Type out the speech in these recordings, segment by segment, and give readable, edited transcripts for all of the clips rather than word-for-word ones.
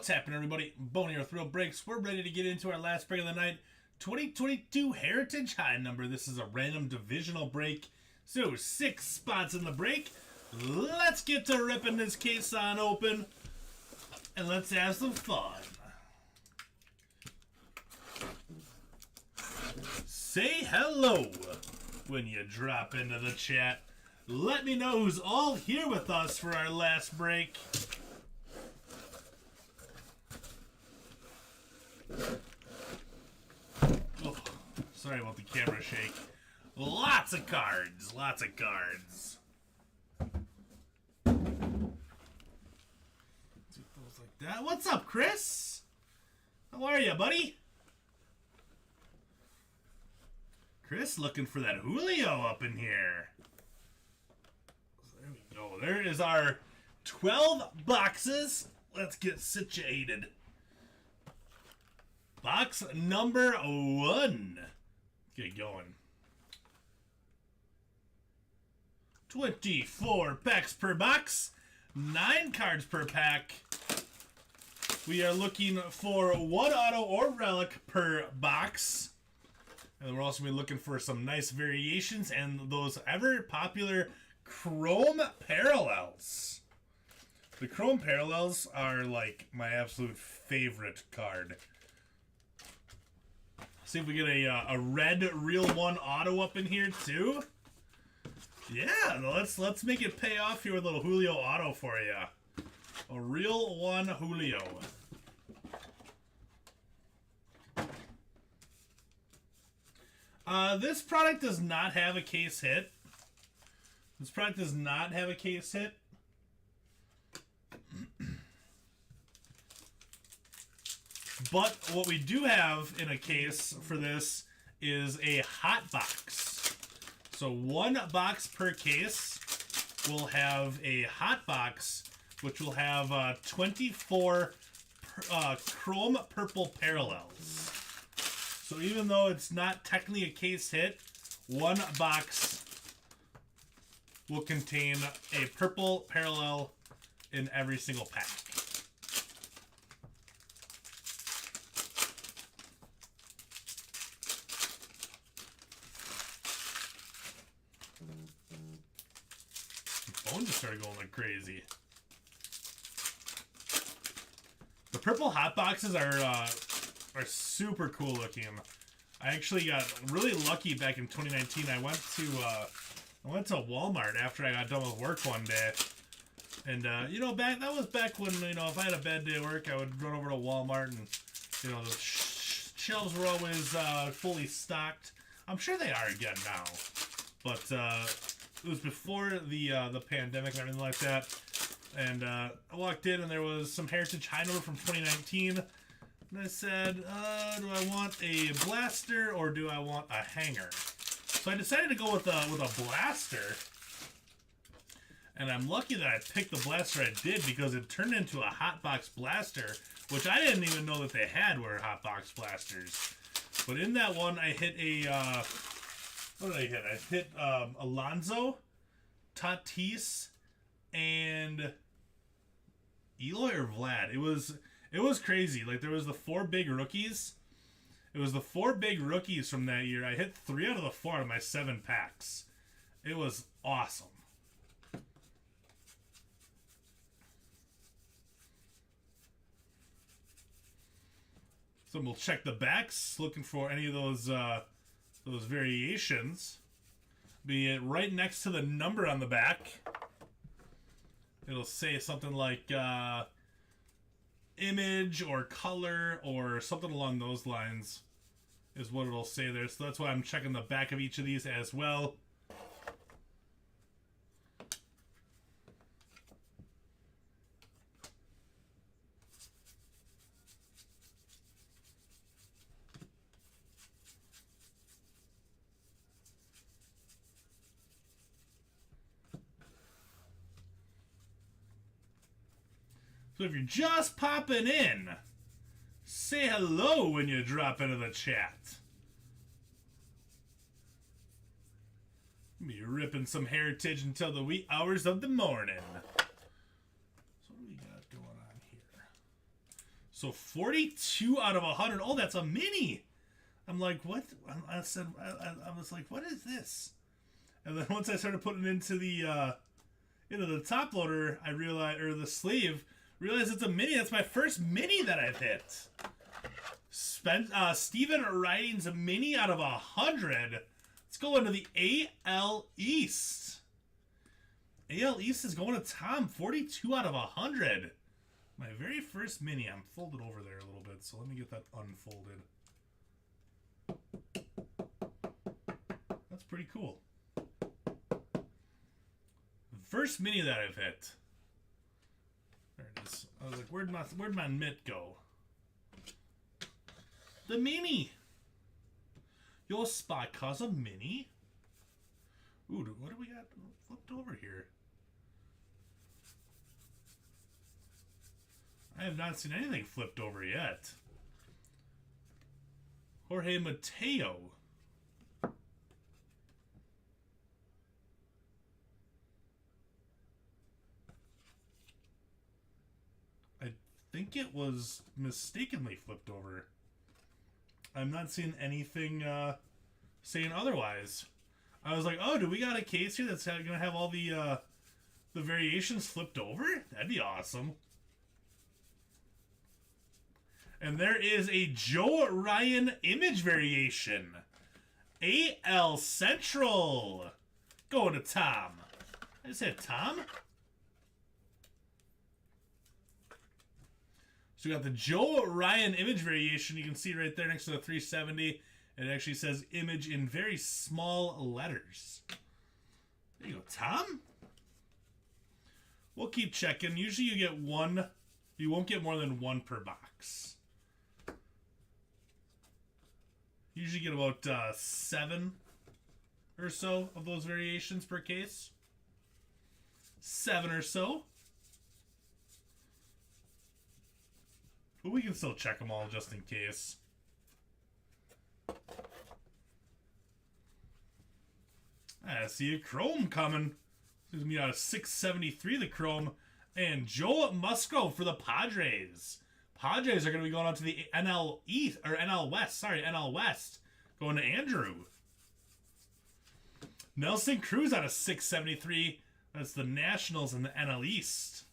What's happening, everybody? Bony Earth Real Breaks. We're ready to get into our last break of the night. 2022 Heritage High number. This is a random divisional break. So, 6 spots in the break. Let's get to ripping this case on open. And let's have some fun. Say hello when you drop into the chat. Let me know who's all here with us for our last break. Oh, sorry about the camera shake. Lots of cards. Lots of cards. Like that. What's up, Chris? How are you, buddy? Chris looking for that Julio up in here. There we go. There is our 12 boxes. Let's get situated. Box number 1. Get going. 24 packs per box. 9 cards per pack. We are looking for 1 auto or relic per box. And we're also going to be looking for some nice variations and those ever popular Chrome Parallels. The Chrome Parallels are like my absolute favorite card. See if we get a red Real 1 auto up in here too. Yeah, let's make it pay off here with a little Julio auto for you. A Real 1 Julio. This product does not have a case hit. This product does not have a case hit. But what we do have in a case for this is a hot box. So 1 box per case will have a hot box, which will have 24 Chrome Purple Parallels. So even though it's not technically a case hit, 1 box will contain a purple parallel in every single pack. Phone just started going like crazy. The purple hot boxes are super cool looking. I actually got really lucky back in 2019. I went to Walmart after I got done with work one day, and that was back when if I had a bad day at work, I would run over to Walmart and the shelves were always fully stocked. I'm sure they are again now, but it was before the pandemic and everything like that. And I walked in and there was some Heritage High number from 2019. And I said, do I want a blaster or do I want a hanger? So I decided to go with a blaster. And I'm lucky that I picked the blaster I did because it turned into a hotbox blaster, which I didn't even know that they had were hotbox blasters. But in that one, I hit a what did I hit? I hit Alonso, Tatis, and Eloy or Vlad. It was crazy. Like, there was the 4 big rookies. It was the 4 big rookies from that year. I hit 3 out of the 4 of my 7 packs. It was awesome. So we'll check the backs, looking for any of those variations. Be it right next to the number on the back. It'll say something like image or color or something along those lines is what it'll say there. So that's why I'm checking the back of each of these as well. So if you're just popping in, say hello when you drop into the chat. Be ripping some Heritage until the wee hours of the morning. So what do we got going on here? So 42 out of 100. Oh, that's a mini. I'm like, what? I was like, what is this? And then once I started putting it into the top loader, I realized, or the sleeve, realized it's a mini. That's my first mini that I've hit. Steven Writing's a mini out of 100. Let's go into the AL East. AL East is going to Tom. 42 out of 100. My very first mini. I'm folded over there a little bit, so let me get that unfolded. That's pretty cool. First mini that I've hit. There it is. I was like, where'd my mitt go? The mini. Your spot cause a mini. Ooh, what do we got flipped over here? I have not seen anything flipped over yet. Jorge Mateo. I think it was mistakenly flipped over. I'm not seeing anything saying otherwise. I was like, oh, do we got a case here that's going to have all the variations flipped over? That'd be awesome. And there is a Joe Ryan image variation. AL Central. Going to Tom. I said Tom. So we got the Joe Ryan image variation. You can see right there next to the 370. It actually says image in very small letters. There you go, Tom. We'll keep checking. Usually you get one. You won't get more than one per box. Usually get about 7 or so of those variations per case. 7 or so. But we can still check them all just in case. I see a Chrome coming. This is me out of 673, the Chrome. And Joe Musgrove for the Padres. Padres are going to be going on to the NL East, or NL West. Sorry, NL West. Going to Andrew. Nelson Cruz out of 673. That's the Nationals in the NL East.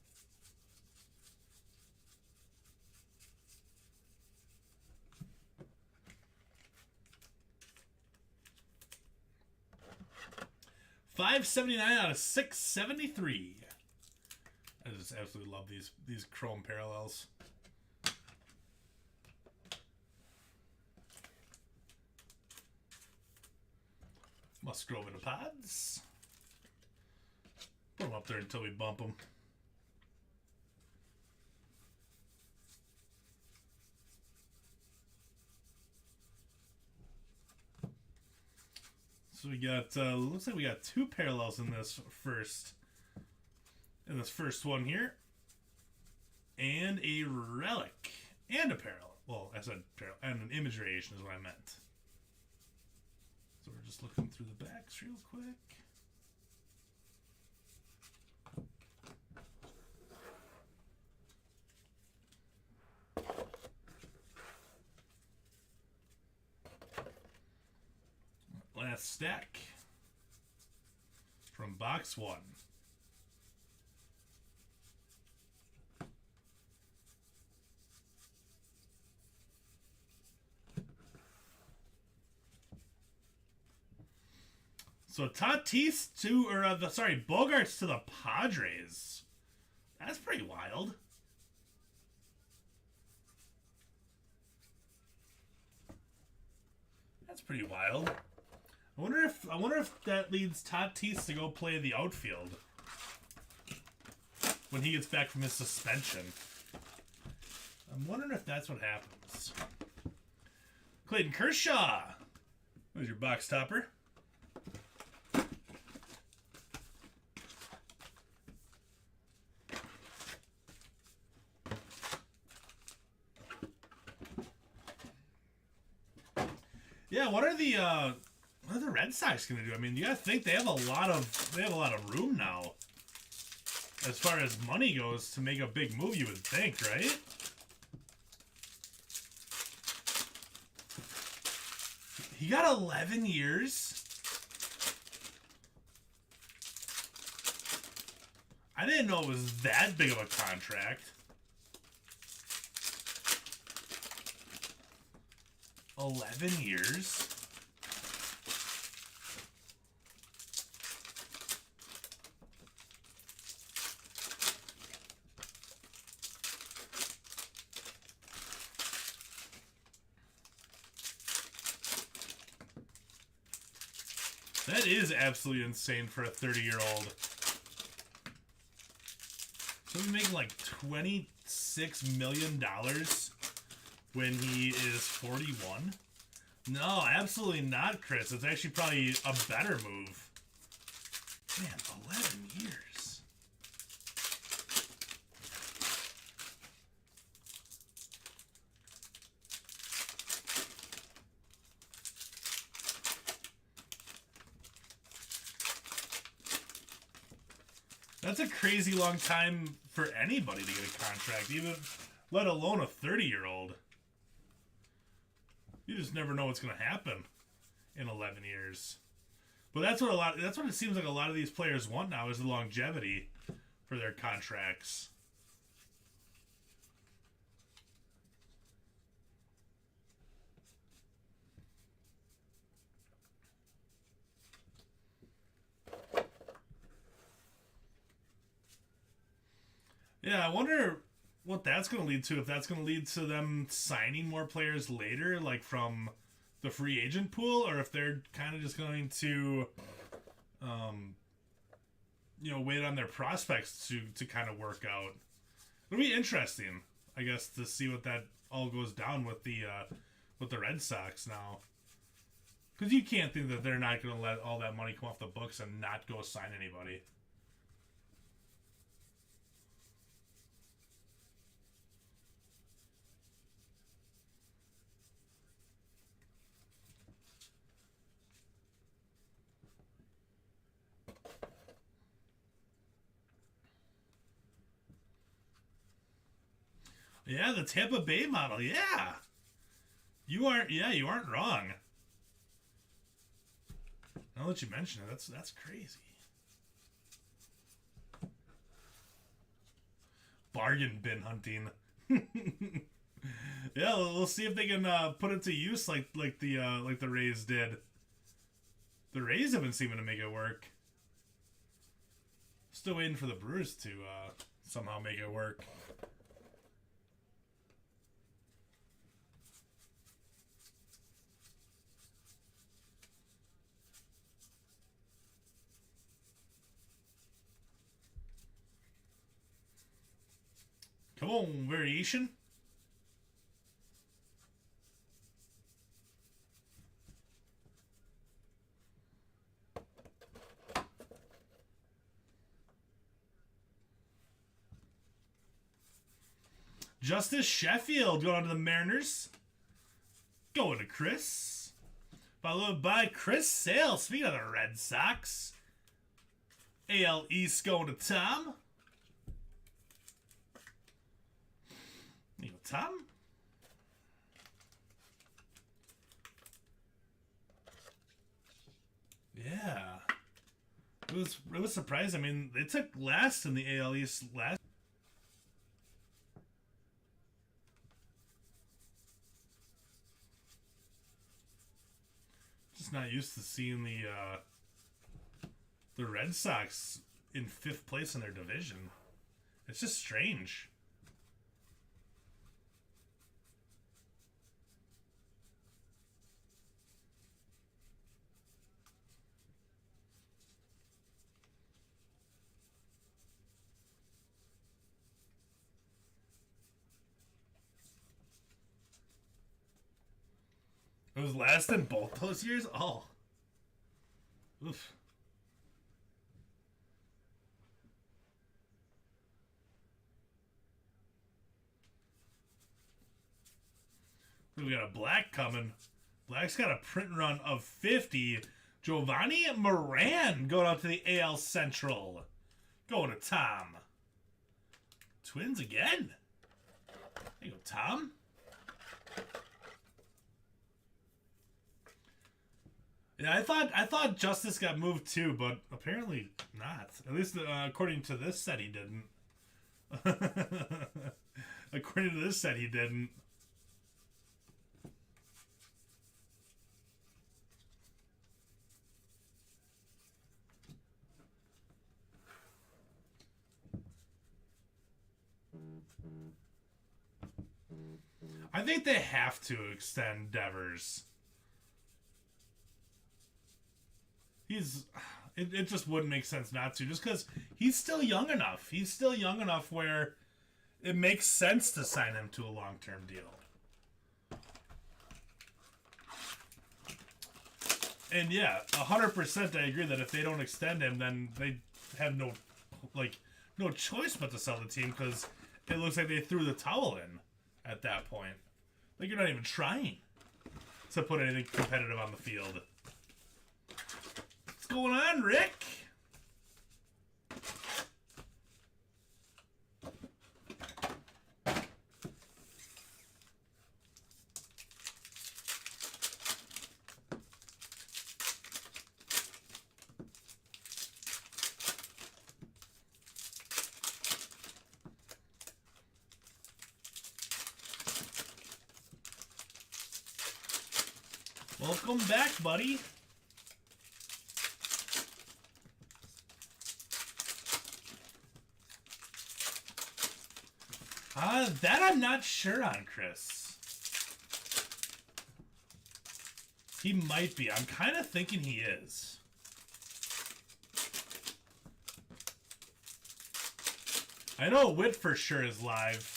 $579 out of 673. I just absolutely love these Chrome parallels. Musgrove in the pods. Put them up there until we bump them. So we got, looks like we got 2 parallels in this first one here. And a relic. And a parallel. Well, I said parallel. And an image variation is what I meant. So we're just looking through the backs real quick. Last stack from box 1. So Tatis to, or Bogarts to the Padres. That's pretty wild. That's pretty wild. I wonder if that leads Tatis to go play the outfield when he gets back from his suspension. I'm wondering if that's what happens. Clayton Kershaw. There's your box topper. Yeah, what are the Red Sox gonna do? I mean, you gotta think they have a lot of room now, as far as money goes, to make a big move. You would think, right? He got 11 years? I didn't know it was that big of a contract. 11 years? That is absolutely insane for a 30-year-old. So he's making like $26 million when he is 41? No, absolutely not, Chris. It's actually probably a better move. Man, 11 years. That's a crazy long time for anybody to get a contract, even let alone a 30-year-old. You just never know what's going to happen in 11 years. But that's what it seems like a lot of these players want now, is the longevity for their contracts. Yeah, I wonder what that's going to lead to. If that's going to lead to them signing more players later, like from the free agent pool, or if they're kind of just going to, wait on their prospects to kind of work out. It'll be interesting, I guess, to see what that all goes down with the Red Sox now. Because you can't think that they're not going to let all that money come off the books and not go sign anybody. Yeah, the Tampa Bay model. Yeah, you aren't wrong. Now that you mention it, that's crazy. Bargain bin hunting. Yeah, we'll see if they can put it to use like the Rays did. The Rays have been seeming to make it work. Still waiting for the Brewers to somehow make it work. Come on, variation. Justice Sheffield going on to the Mariners. Going to Chris. Followed by Chris Sale. Speaking of the Red Sox. AL East going to Tom. Tom? Yeah. It was surprising. I mean, they took last in the AL East last. Just not used to seeing the Red Sox in 5th place in their division. It's just strange. It was last in both those years? Oh. Oof. We got a Black coming. Black's got a print run of 50. Giovanni Moran going out to the AL Central. Going to Tom. Twins again. There you go, Tom. Yeah, I thought Justice got moved too, but apparently not. At least according to this set, he didn't. According to this set, he didn't. I think they have to extend Devers. It just wouldn't make sense not to, just because he's still young enough. He's still young enough where it makes sense to sign him to a long-term deal. And yeah, 100% I agree that if they don't extend him, then they have no choice but to sell the team, because it looks like they threw the towel in at that point. Like, you're not even trying to put anything competitive on the field. What's going on, Rick? Welcome back, buddy. That I'm not sure on, Chris. He might be. I'm kind of thinking he is. I know Witt for sure is live.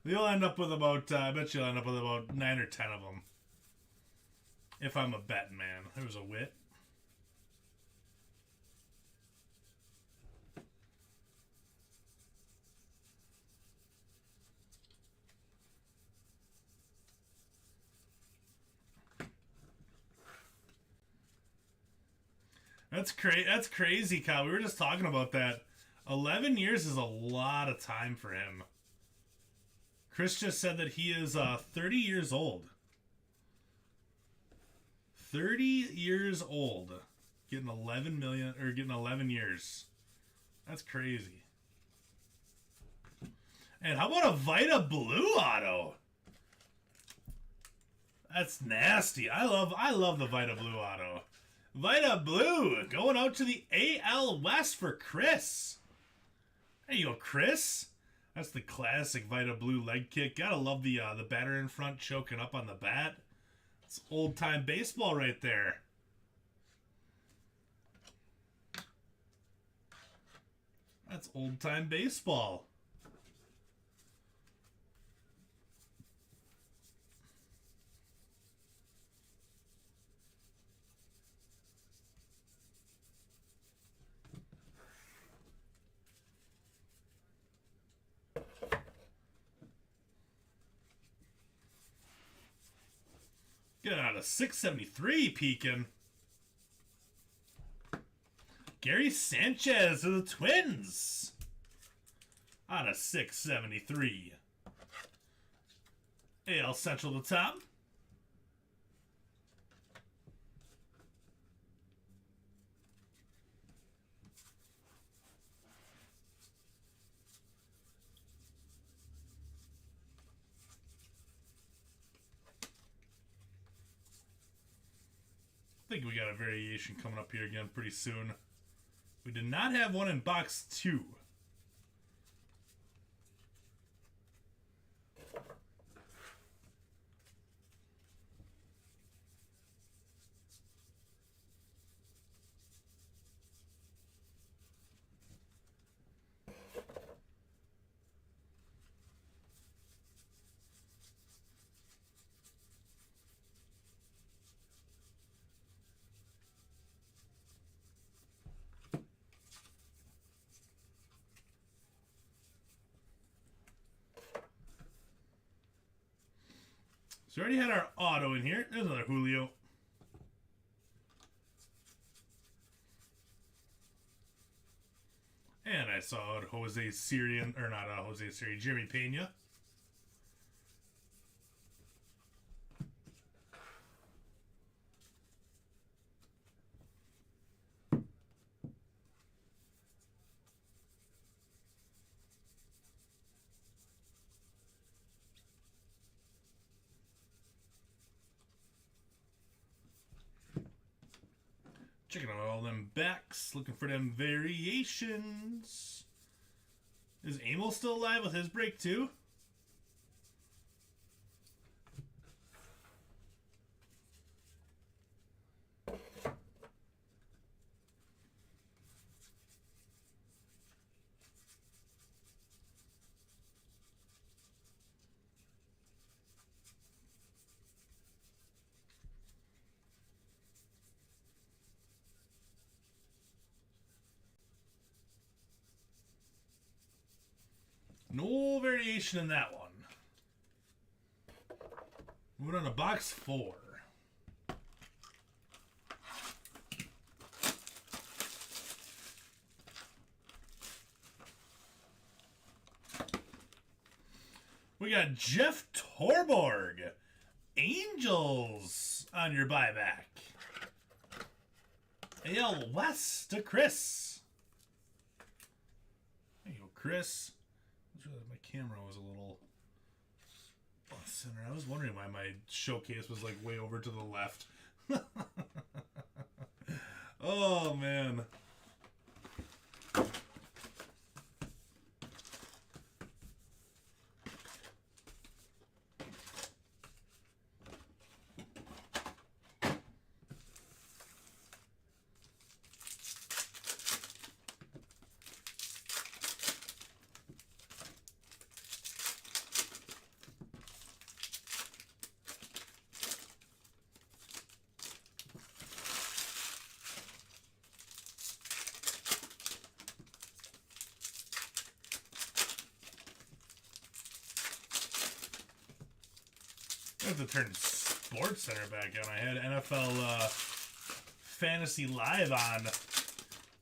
You'll end up with about, I bet you'll end up with about 9 or 10 of them. If I'm a betting man. There was a Witt. That's crazy, Kyle. We were just talking about that. 11 years is a lot of time for him. Chris just said that he is 30 years old. 30 years old. Getting 11 million, or getting 11 years. That's crazy. And how about a Vita Blue auto? That's nasty. I love the Vita Blue auto. Vita Blue going out to the AL West for Chris. There you go, Chris. That's the classic Vita Blue leg kick. Gotta love the batter in front choking up on the bat. It's old time baseball right there. That's old time baseball. Get out of 673 peeking. Gary Sanchez of the Twins. Out of 673. AL Central to top. I think we got a variation coming up here again pretty soon. We did not have one in box 2. So we already had our auto in here. There's another Julio. And I saw Jose Syrian, or not Jose Syrian, Jeremy Pena. Checking out all them backs, looking for them variations. Is Emil still alive with his break too? No variation in that one. Moving on to box 4. We got Jeff Torborg, Angels on your buyback. AL West to Chris. There you go, Chris. My camera was a little off center. I was wondering why my showcase was like way over to the left. Oh man. I have to turn Sports Center back on. I had NFL Fantasy Live on,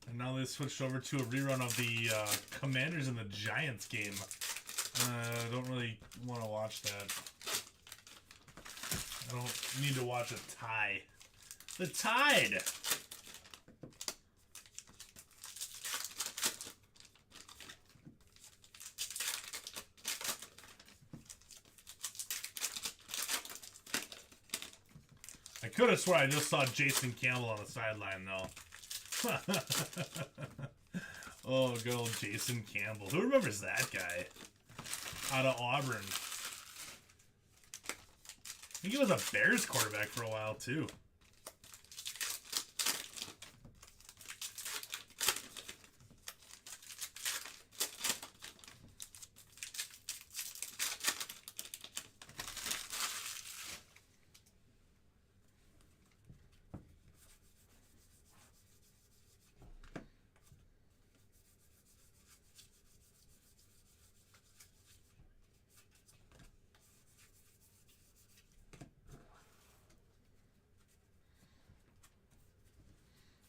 and now they switched over to a rerun of the Commanders and the Giants game. I don't really want to watch that. I don't need to watch a tie. The Tide! I could have sworn I just saw Jason Campbell on the sideline, though. Oh, good old Jason Campbell. Who remembers that guy? Out of Auburn. I think he was a Bears quarterback for a while, too.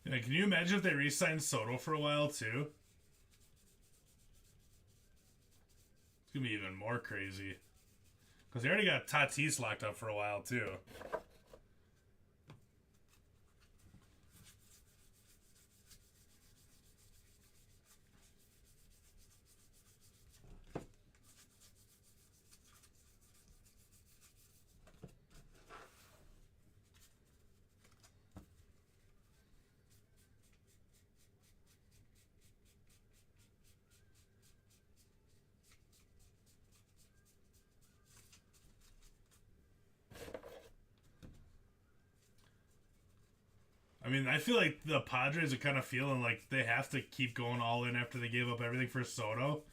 Yeah, can you imagine if they re-signed Soto for a while, too? It's going to be even more crazy. Because they already got Tatis locked up for a while, too. I mean, I feel like the Padres are kind of feeling like they have to keep going all in after they gave up everything for Soto.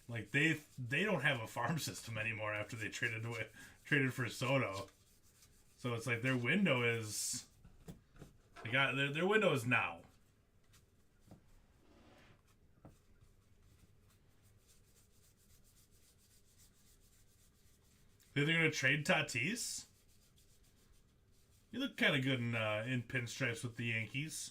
Like they don't have a farm system anymore after they traded for Soto. So it's like their window is their window is now. Think they're gonna trade Tatis? You look kind of good in pinstripes with the Yankees.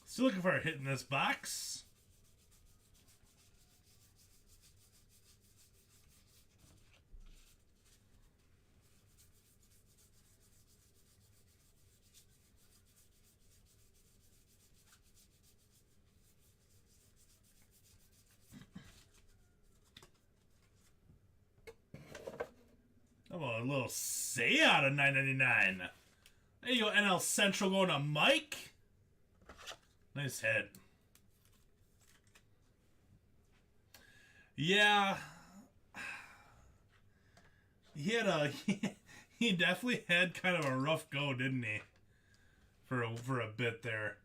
Still looking for a hit in this box. How about a little say out of $9.99? There you go, NL Central going to Mike. Nice hit. Yeah. He definitely had kind of a rough go, didn't he? For a bit there.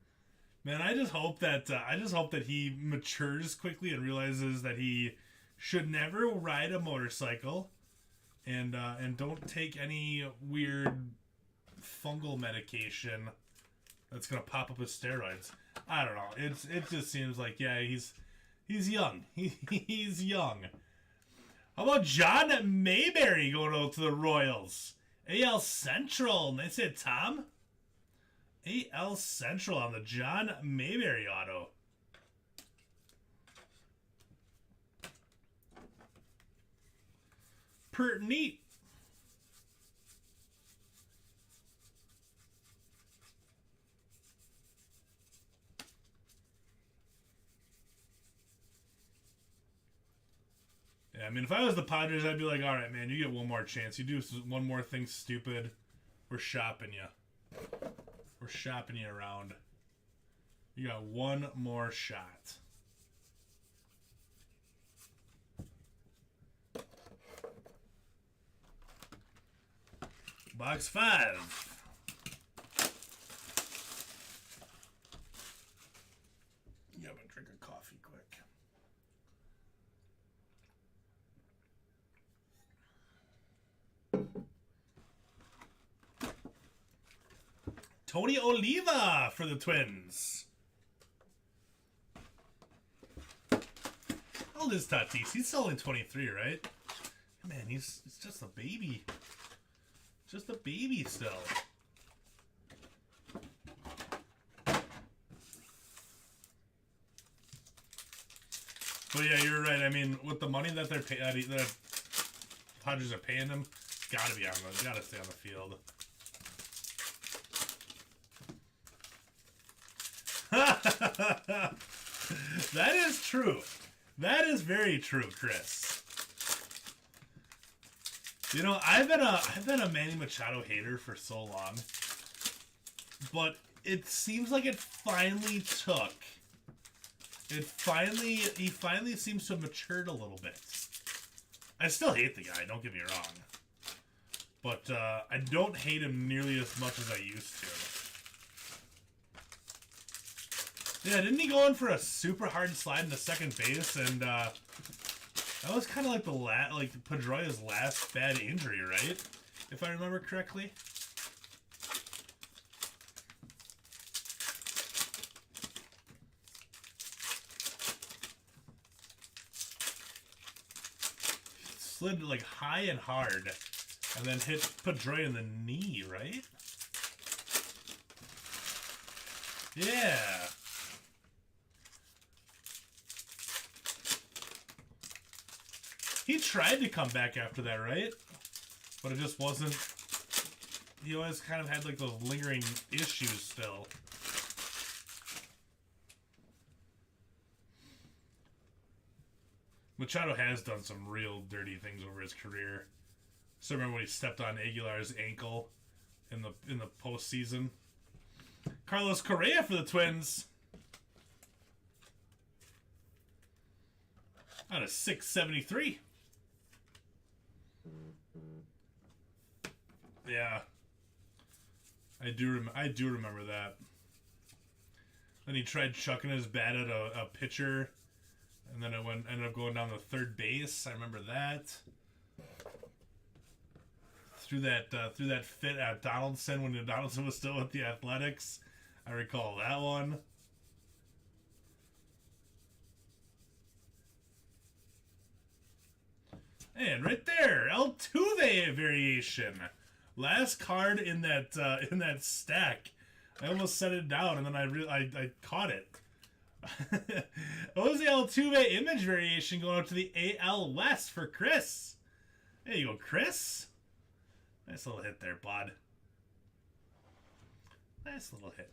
Man, I just hope that he matures quickly and realizes that he should never ride a motorcycle and don't take any weird fungal medication that's gonna pop up with steroids. I don't know. It just seems like, yeah, he's young. He's young. How about John Mayberry going out to the Royals? AL Central. Nice hit, Tom. AL Central on the John Mayberry auto. Pert neat. Yeah, I mean, if I was the Padres, I'd be like, all right, man, you get one more chance. You do one more thing stupid, we're shopping you. We're shopping you around. You got one more shot. Box 5. Yeah, I'm gonna drink a coffee quick. Tony Oliva for the Twins. How old is Tatis? He's only 23, right? Man, he's just a baby. Just a baby still. But yeah, you're right. I mean, with the money that they're that Padres are paying him, gotta stay on the field. That is true. That is very true, Chris. You know, I've been a Manny Machado hater for so long, but it seems like it finally took. He finally seems to have matured a little bit. I still hate the guy, don't get me wrong, but I don't hate him nearly as much as I used to. Yeah, didn't he go in for a super hard slide into second base, and that was kind of like Pedroia's last bad injury, right? If I remember correctly. Slid like high and hard, and then hit Pedroia in the knee, right? Yeah. He tried to come back after that, right? But it just wasn't. He always kind of had like those lingering issues still. Machado has done some real dirty things over his career. So remember when he stepped on Aguilar's ankle in the postseason. Carlos Correa for the Twins. Out of 673. Yeah. I do remember that. Then he tried chucking his bat at a pitcher, and then ended up going down to third base. I remember that. Through that fit at Donaldson when Donaldson was still with the Athletics. I recall that one. And right there, Altuve variation. Last card in that stack. I almost set it down, and then I caught it. What was the Altuve image variation going up to the AL West for Chris? There you go, Chris. Nice little hit there, bud. Nice little hit.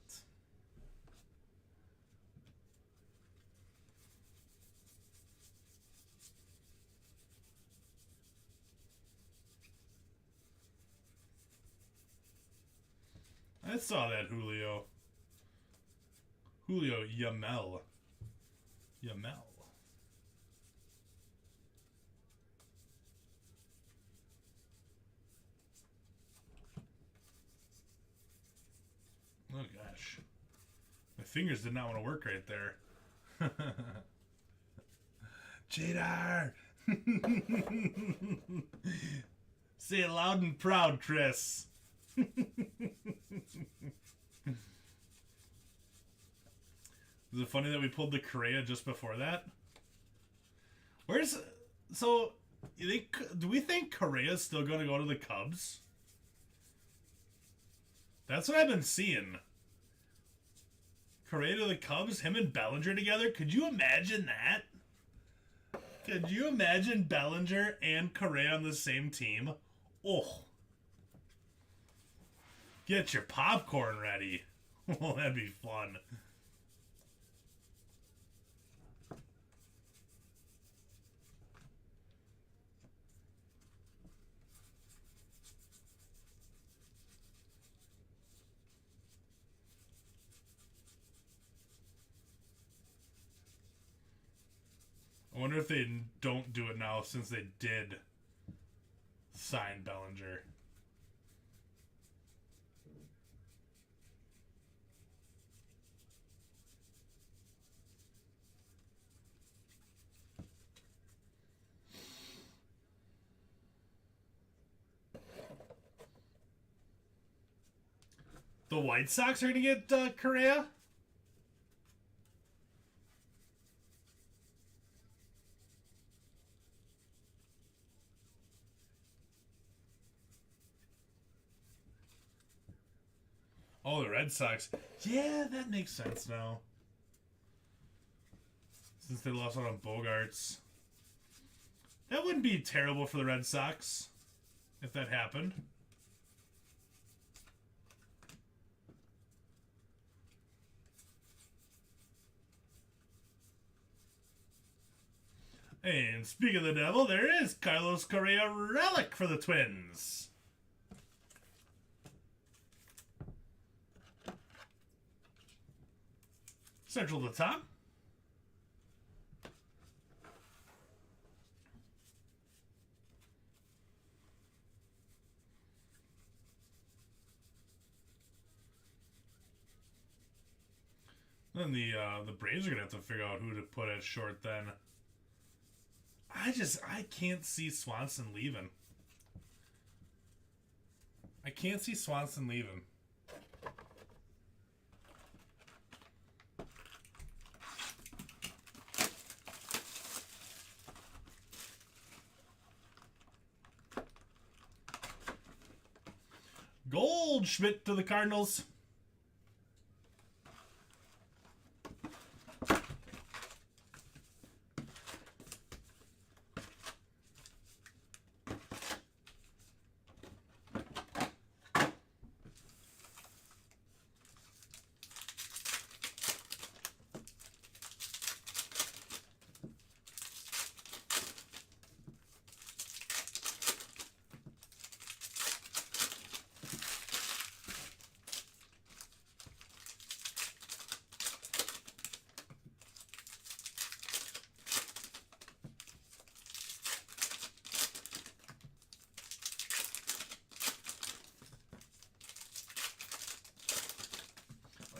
I saw that, Julio. Julio Yamel. Yamel. Oh gosh. My fingers did not want to work right there. Jadar! Say it loud and proud, Chris. Is it funny that we pulled the Correa just before that? So, do we think Correa's still going to go to the Cubs? That's what I've been seeing. Correa to the Cubs, him and Bellinger together. Could you imagine that? Could you imagine Bellinger and Correa on the same team? Oh. Get your popcorn ready. Oh, that'd be fun. I wonder if they don't do it now since they did sign Bellinger. The White Sox are going to get Correa? Oh, the Red Sox. Yeah, that makes sense now. Since they lost out on Bogarts. That wouldn't be terrible for the Red Sox if that happened. And speaking of the devil, there is Carlos Correa relic for the Twins. Central to the top. Then the Braves are gonna have to figure out who to put at short then. I can't see Swanson leaving. I can't see Swanson leaving. Goldschmidt to the Cardinals.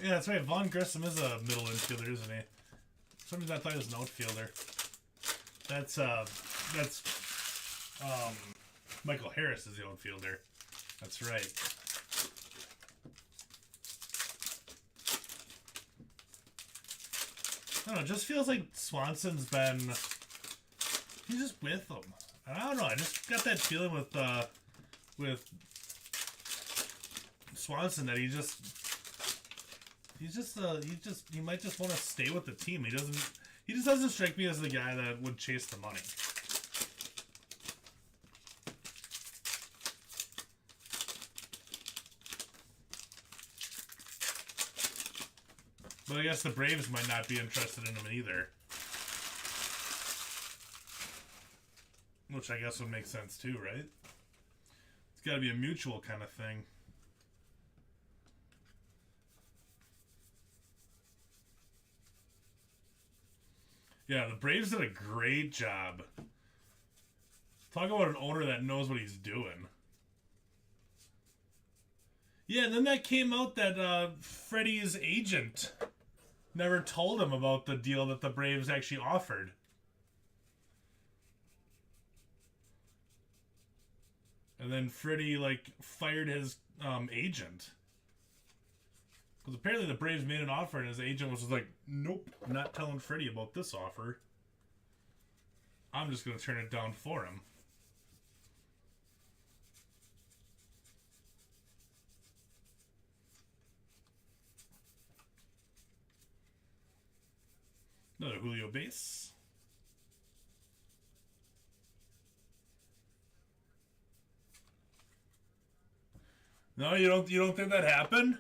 Yeah, that's right. Vaughn Grissom is a middle infielder, isn't he? For some reason I thought he was an outfielder. That's Michael Harris is the outfielder. That's right. I don't know, it just feels like Swanson's been... He's just with them. I don't know, I just got that feeling with Swanson that he might just want to stay with the team. He just doesn't strike me as the guy that would chase the money. But I guess the Braves might not be interested in him either. Which I guess would make sense too, right? It's got to be a mutual kind of thing. Yeah, the Braves did a great job. Talk about an owner that knows what he's doing. Yeah, and then that came out that Freddie's agent never told him about the deal that the Braves actually offered. And then Freddie, like, fired his agent. Because apparently the Braves made an offer and his agent was just like, nope, I'm not telling Freddie about this offer. I'm just going to turn it down for him. Another Julio base. No, you don't think that happened?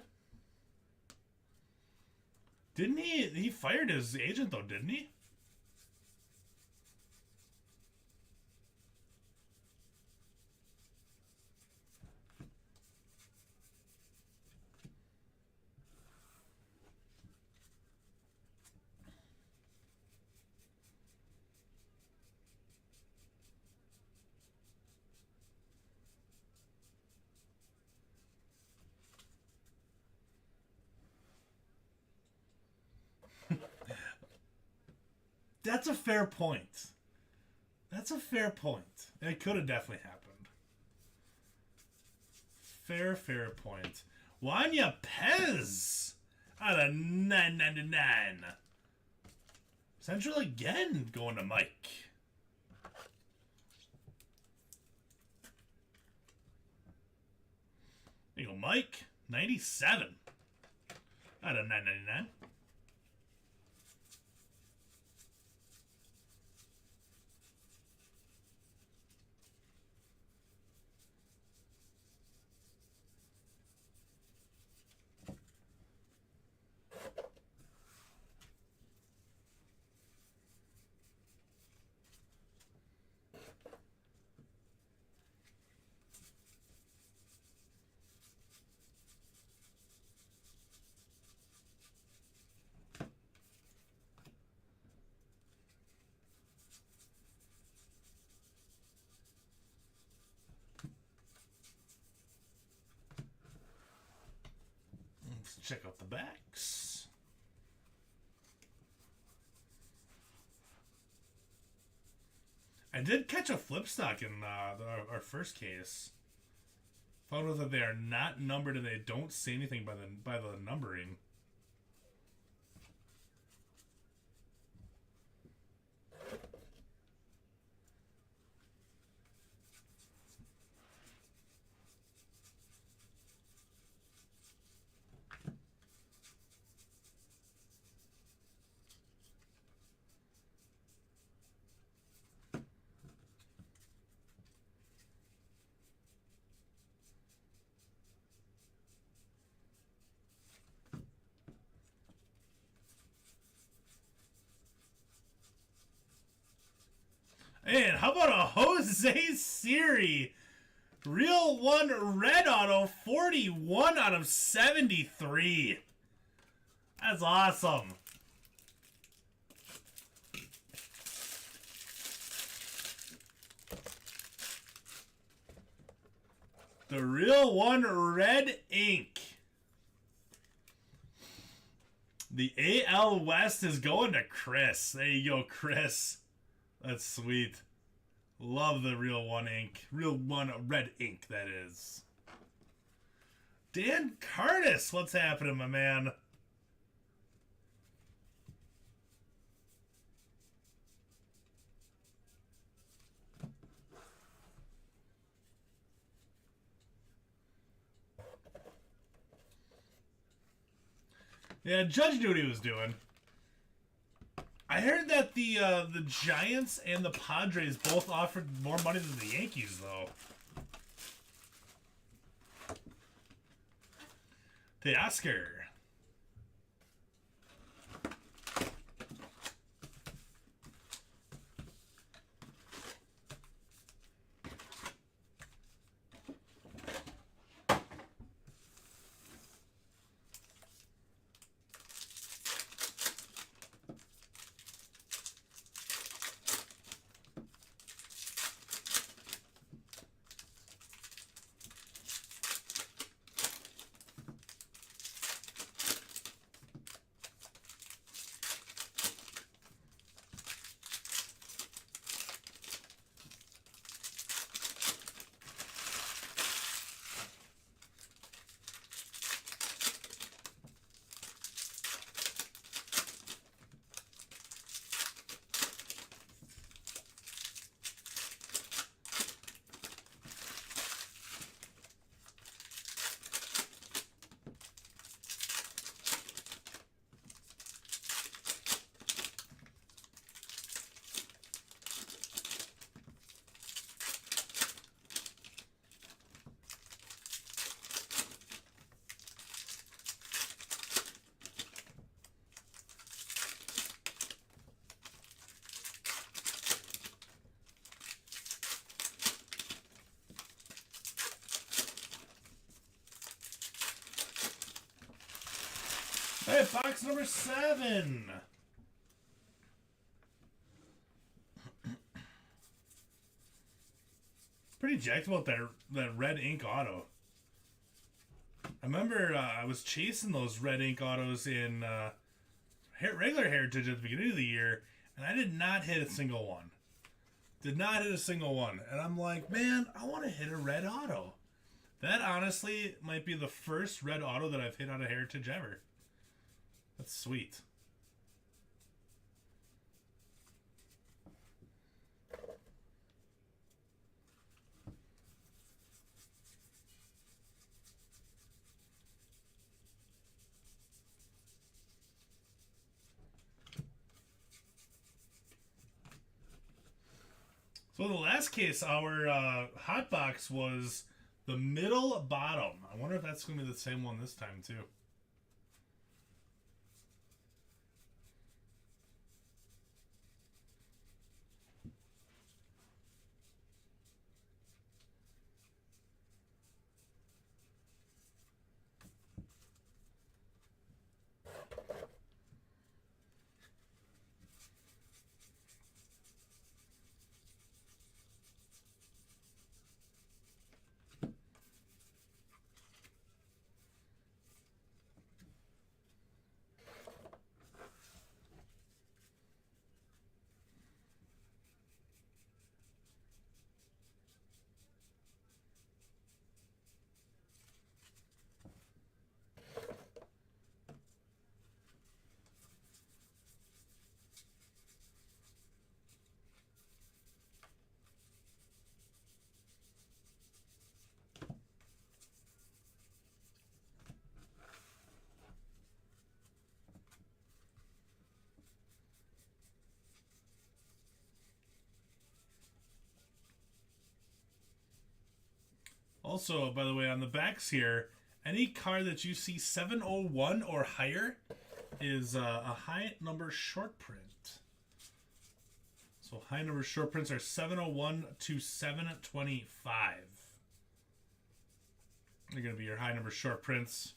Didn't he? He fired his agent though, didn't he? That's a fair point. That's a fair point. It could have definitely happened. Fair point. Wanya Pez out of 9.99. Central again going to Mike. There you go, Mike. 97 out of 9.99. Let's check out the backs. I did catch a flip stock in our first case. Found out that they are not numbered and they don't say anything by the numbering. And how about a Jose Siri? Real one red auto, 41 out of 73. That's awesome. The real one red ink. The AL West is going to Chris. There you go, Chris. That's sweet. Love the Real One ink. Real One red ink, that is. Dan Curtis, what's happening, my man? Yeah, Judge knew what he was doing. I heard that the Giants and the Padres both offered more money than the Yankees, though. The Oscar. Hey, box number 7. Pretty jacked about that red ink auto. I remember I was chasing those red ink autos in regular Heritage at the beginning of the year, and I did not hit a single one. Did not hit a single one. And I'm like, man, I want to hit a red auto. That honestly might be the first red auto that I've hit on a Heritage ever. That's sweet. So in the last case, our hot box was the middle bottom. I wonder if that's going to be the same one this time too. Also, by the way, on the backs here, any card that you see 701 or higher is a high number short print. So high number short prints are 701 to 725. They're going to be your high number short prints.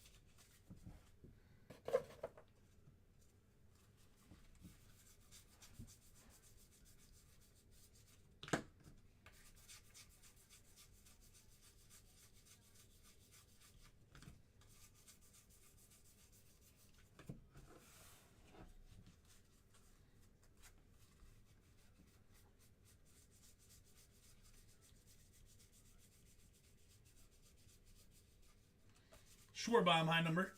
Schwarbaum, high number.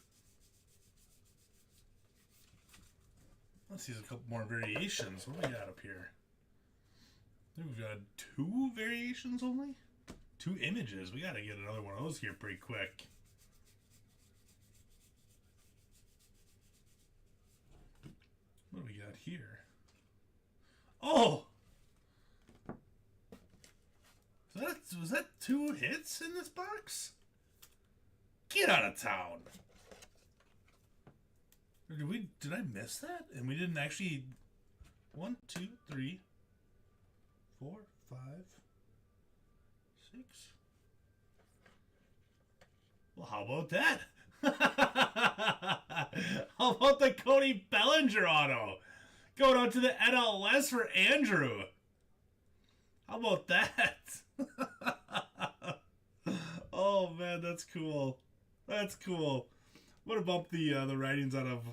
Let's see a couple more variations. What do we got up here? I think we've got 2 variations only? 2 images. We gotta get another one of those here pretty quick. What do we got here? Oh! Was that 2 hits in this box? Get out of town! Or did I miss that? And we didn't actually... 1, 2, 3, 4, 5, 6. Well, how about that? How about the Cody Bellinger auto? Going out to the NLS for Andrew. How about that? Oh man, that's cool. That's cool. What about the writings out of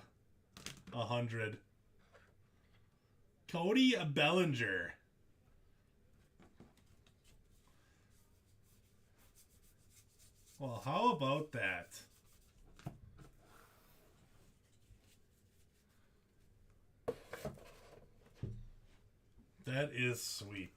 100? Cody Bellinger. Well, how about that? That is sweet.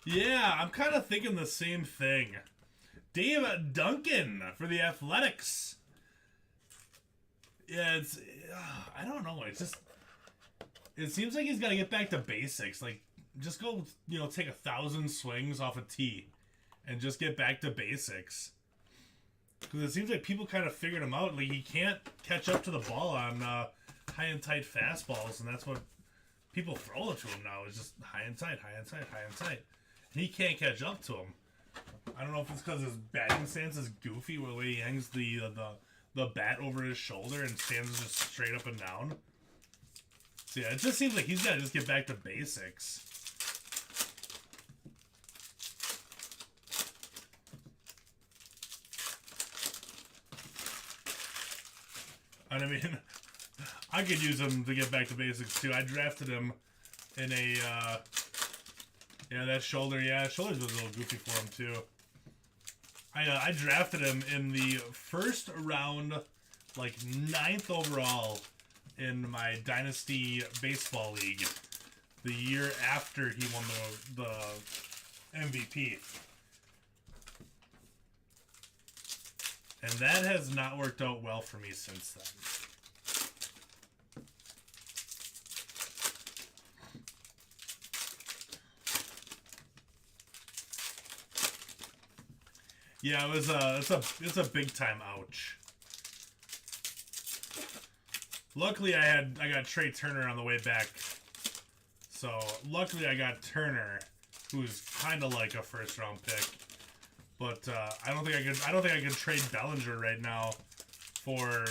Yeah, I'm kind of thinking the same thing. Dave Duncan for the Athletics. Yeah, it's... I don't know. It's just... It seems like he's got to get back to basics. Like, just go, you know, take 1,000 swings off a tee. And just get back to basics. Because it seems like people kind of figured him out. Like, he can't catch up to the ball on high and tight fastballs. And that's what people throw it to him now. Is just high and tight, high and tight, high and tight. And he can't catch up to him. I don't know if it's because his batting stance is goofy, where the way he hangs the bat over his shoulder and stands just straight up and down. So yeah, it just seems like he's got to just get back to basics. And I mean, I could use him to get back to basics too. I drafted him in a, yeah, that shoulder, yeah, shoulders was a little goofy for him too. I drafted him in the first round, like 9th overall in my Dynasty Baseball League, the year after he won the MVP. And that has not worked out well for me since then. Yeah, it was it's a big time ouch. Luckily I got Trey Turner on the way back. So luckily I got Turner, who's kinda like a first round pick. But I don't think I can trade Bellinger right now for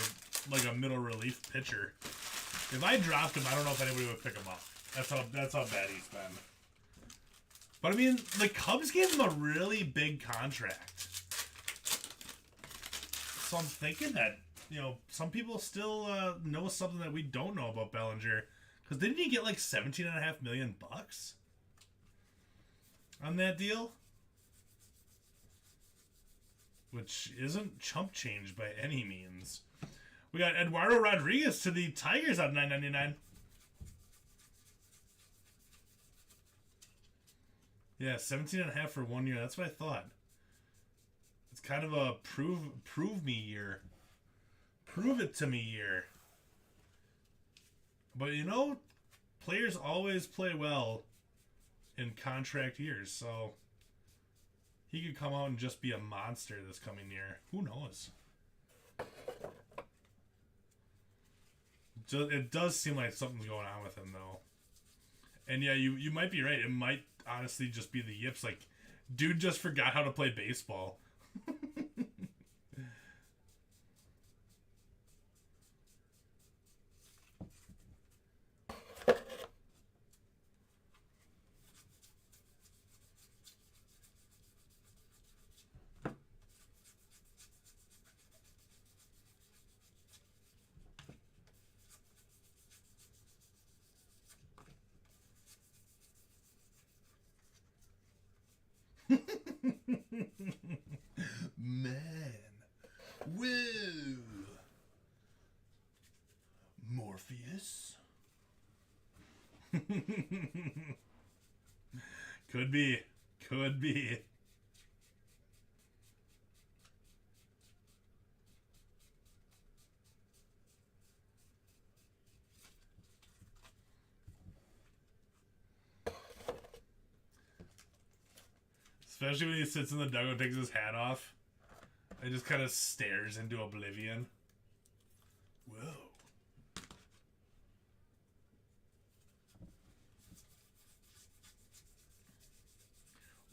like a middle relief pitcher. If I dropped him, I don't know if anybody would pick him up. That's how bad he's been. But I mean, the Cubs gave him a really big contract. So I'm thinking that, you know, some people still know something that we don't know about Bellinger. Because didn't he get like $17.5 million on that deal? Which isn't chump change by any means. We got Eduardo Rodriguez to the Tigers at $9.99. Yeah, 17.5 for 1 year. That's what I thought. It's kind of a prove me year. Prove it to me year. But you know, players always play well in contract years, so he could come out and just be a monster this coming year. Who knows? It does seem like something's going on with him, though. And yeah, you might be right. It might honestly just be the yips. Like, dude just forgot how to play baseball. Morpheus. Could be. Could be. Especially when he sits in the dugout and takes his hat off. It just kind of stares into oblivion. Whoa.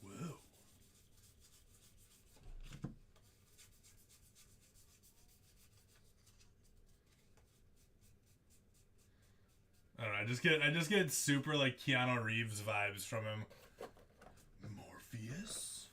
Whoa. I don't know, I just get super like Keanu Reeves vibes from him. Morpheus?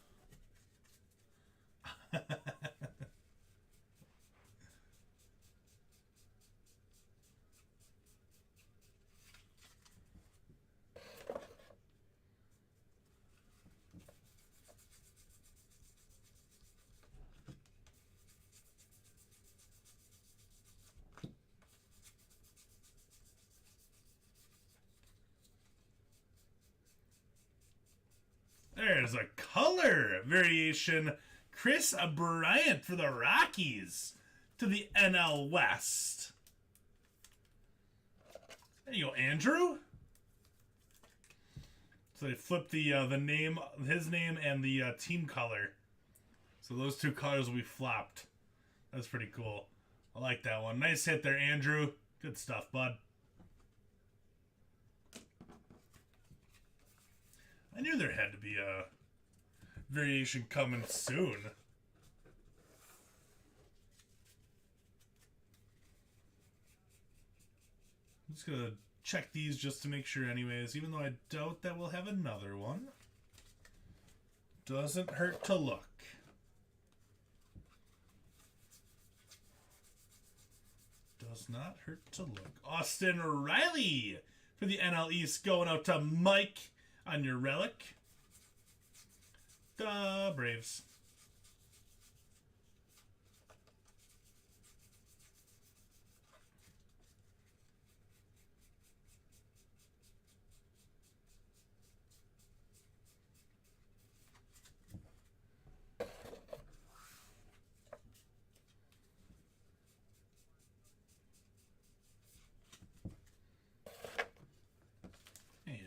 There's a color variation. Chris Bryant for the Rockies to the NL West. There you go, Andrew. So they flipped the name, his name, and the team color. So those two colors will be flopped. That's pretty cool. I like that one. Nice hit there, Andrew. Good stuff, bud. I knew there had to be a variation coming soon. I'm just gonna check these just to make sure anyways, even though I doubt that we'll have another one. Doesn't hurt to look. Does not hurt to look. Austin Riley for the NL East going out to Mike on your relic. The Braves.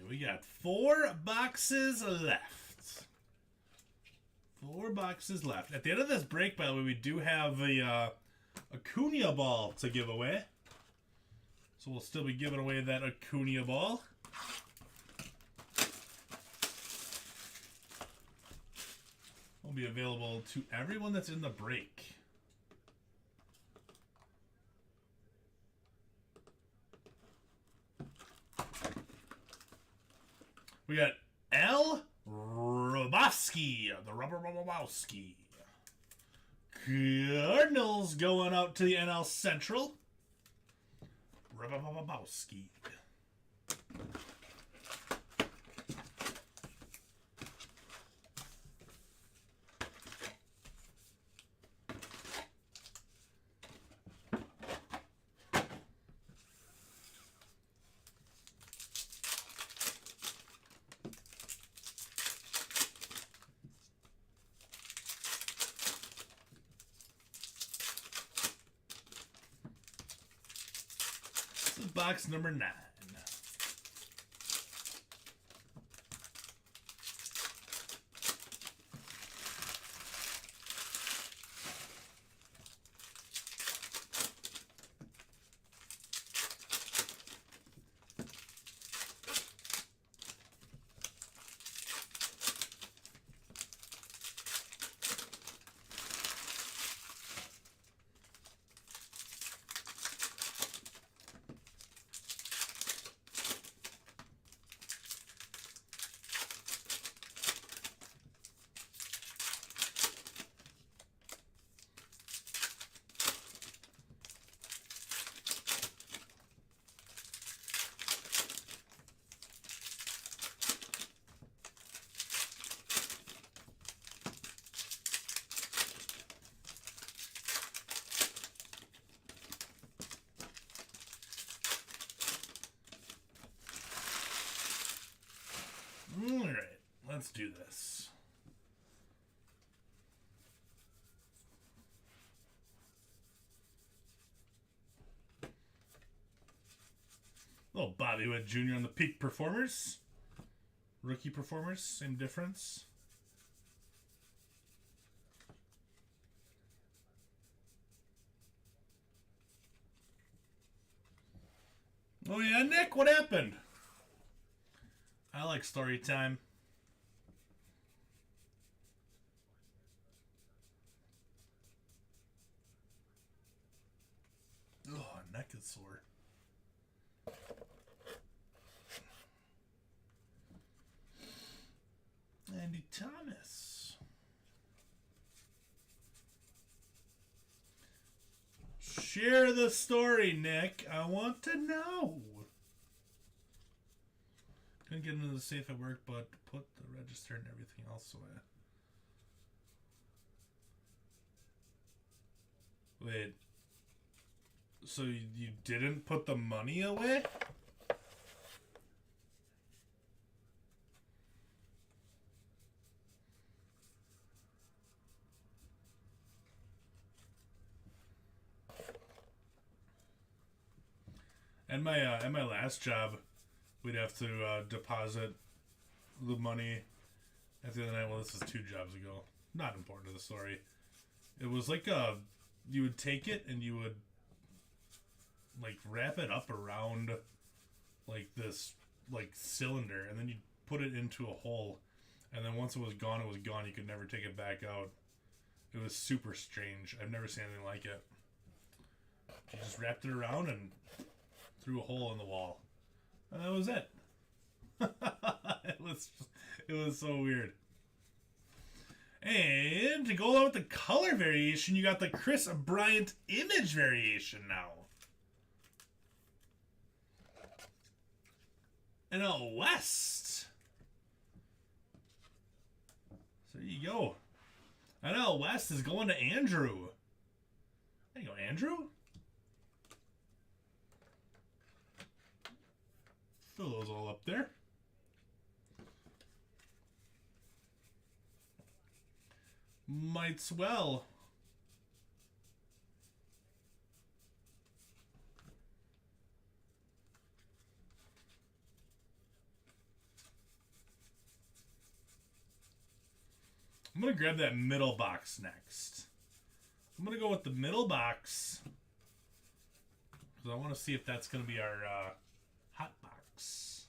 We got 4 boxes left. 4 boxes left. At the end of this break, by the way, we do have a Acuna ball to give away. So we'll still be giving away that Acuna ball. Will be available to everyone that's in the break. We got L. Hrabosky, the Rubber Hrabosky. Cardinals going out to the NL Central. Hrabosky. Box number 9. Let's do this. Little Bobby Witt Jr. on the peak performers. Rookie performers, same difference. Oh yeah, Nick, what happened? I like story time. Oh, neck is sore. Andy Thomas. Share the story, Nick. I want to know. Couldn't get into the safe at work, but put the register and everything else away. Wait. So you didn't put the money away? At my last job, we'd have to deposit the money at the end of the night. Well, this is 2 jobs ago. Not important to the story. It was like you would take it and you would like wrap it up around like this like cylinder, and then you'd put it into a hole, and then once it was gone, it was gone. You could never take it back out. It was super strange. I've never seen anything like it. You just wrapped it around and threw a hole in the wall, and that was it. It was so weird. And to go along with the color variation, you got the Chris Bryant image variation now. NL West. So there you go. NL West is going to Andrew. There you go, Andrew. Fill those all up there. Might's well. I'm going to grab that middle box next. I'm going to go with the middle box because I want to see if that's going to be our hot box.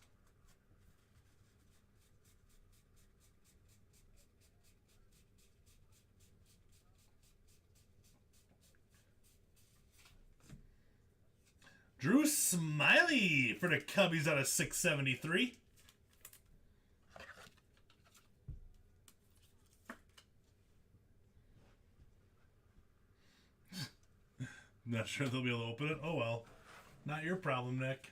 Drew Smiley for the Cubbies out of 673. Not sure they'll be able to open it. Oh well. Not your problem, Nick.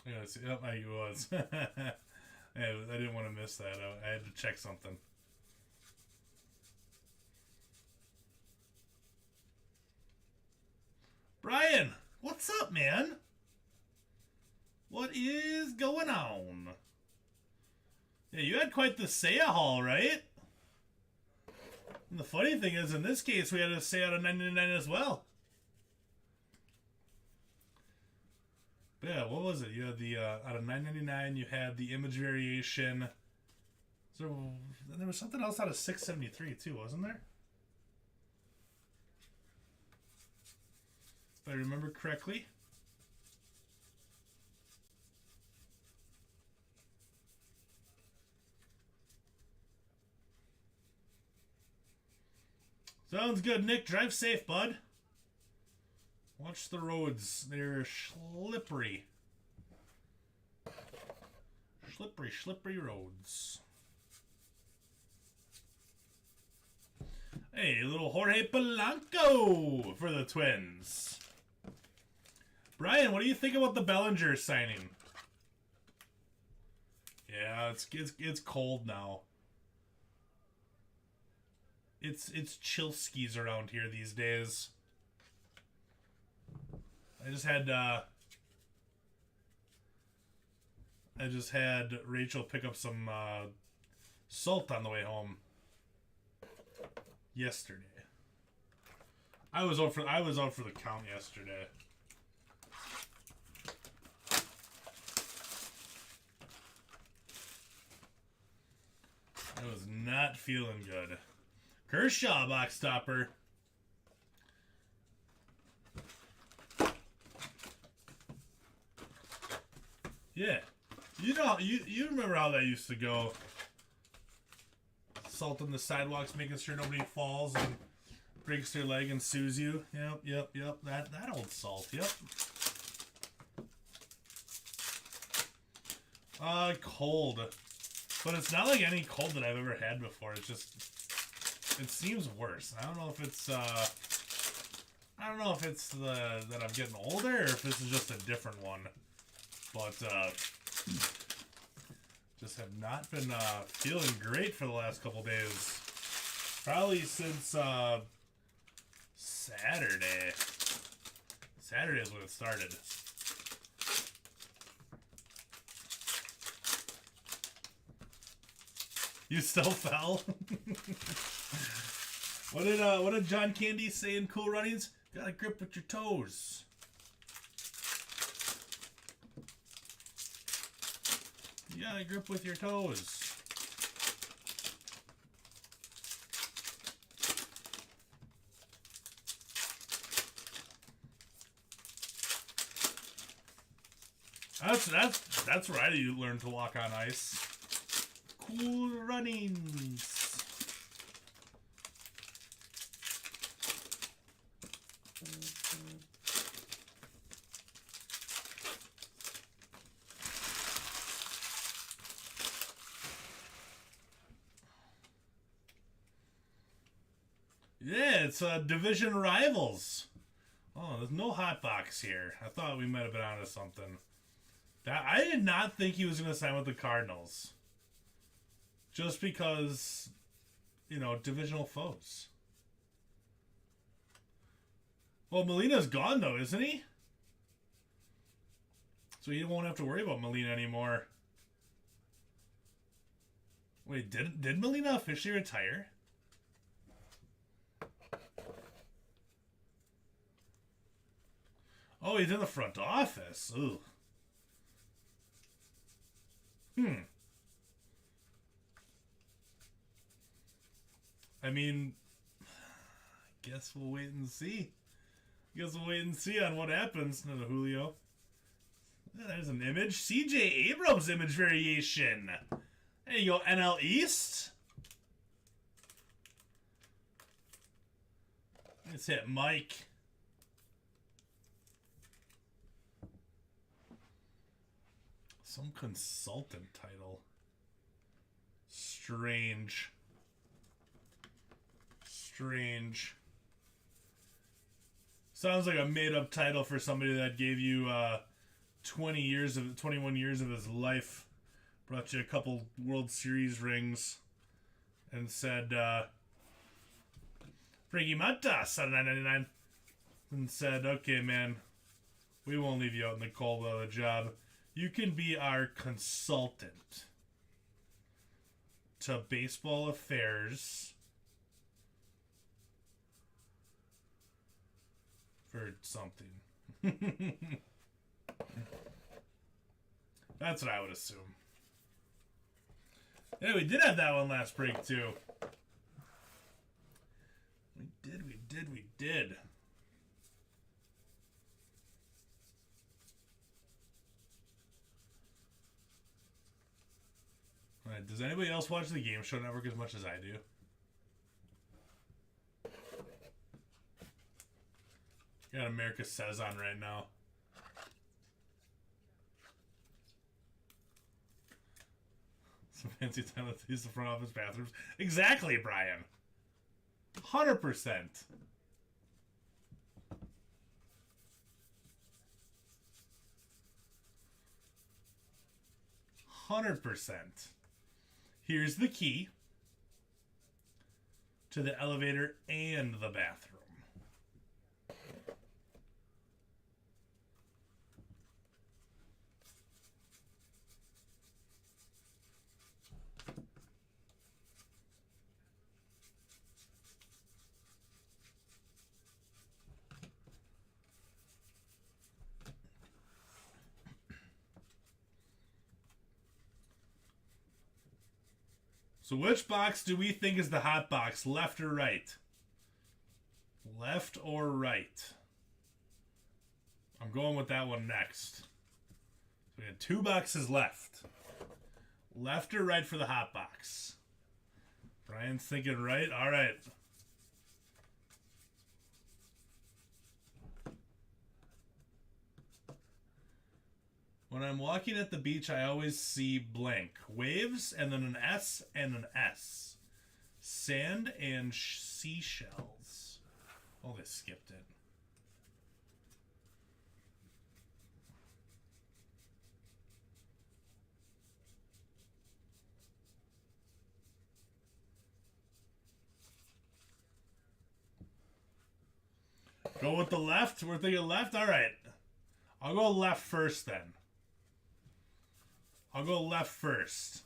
Yeah, see, yep, I was. I didn't want to miss that. I had to check something. Brian, what's up, man? What is going on? Yeah, you had quite the Seiya haul, right? And the funny thing is, in this case, we had a Seiya out of 999 as well. But yeah, what was it? You had the out of 999, you had the image variation. So there was something else out of 673 too, wasn't there? If I remember correctly. Sounds good, Nick. Drive safe, bud. Watch the roads. They're slippery. Slippery roads. Hey, little Jorge Polanco for the Twins. Brian, what do you think about the Bellinger signing? Yeah, it's cold now. It's chill skis around here these days. I just had Rachel pick up some salt on the way home yesterday. I was out for the count yesterday. I was not feeling good. Kershaw box stopper. Yeah. You remember how that used to go. Salt on the sidewalks, making sure nobody falls and breaks their leg and sues you. Yep. That old salt, yep. Cold. But it's not like any cold that I've ever had before. It's just, it seems worse. I don't know if it's that I'm getting older or if this is just a different one. But just have not been feeling great for the last couple days. Probably since Saturday. Saturday is when it started. You still fell? What did John Candy say in Cool Runnings? Gotta grip with your toes. You gotta grip with your toes. That's where I learned to walk on ice. Cool Runnings. Yeah, it's division rivals. Oh, there's no hot box here. I thought we might have been onto something. I did not think he was going to sign with the Cardinals. Just because, divisional foes. Well, Molina's gone, though, isn't he? So you won't have to worry about Molina anymore. Wait, did Molina officially retire? Oh, he's in the front office. Ooh. I mean, guess we'll wait and see. Guess we'll wait and see on what happens to Julio. There's an image. CJ Abrams image variation. There you go, NL East. Let's hit Mike. Some consultant title. Strange. Sounds like a made-up title for somebody that gave you 21 years of his life, brought you a couple World Series rings, and said, Frankie Montas, $7.99, and said, okay, man, we won't leave you out in the cold without a job. You can be our consultant to baseball affairs for something. That's what I would assume. Yeah, we did have that one last break, too. We did. Alright, does anybody else watch the Game Show Network as much as I do? Got America Says on right now. Some fancy time to use the front office bathrooms. Exactly, Brian. 100%. 100%. Here's the key to the elevator and the bathroom. So which box do we think is the hot box, left or right? Left or right? I'm going with that one next. So we got 2 boxes left. Left or right for the hot box? Brian's thinking right. All right. When I'm walking at the beach, I always see blank. Waves, and then an S and an S. Sand and seashells. Oh, they skipped it. Go with the left? We're thinking left? All right. I'll go left first then. I'll go left first.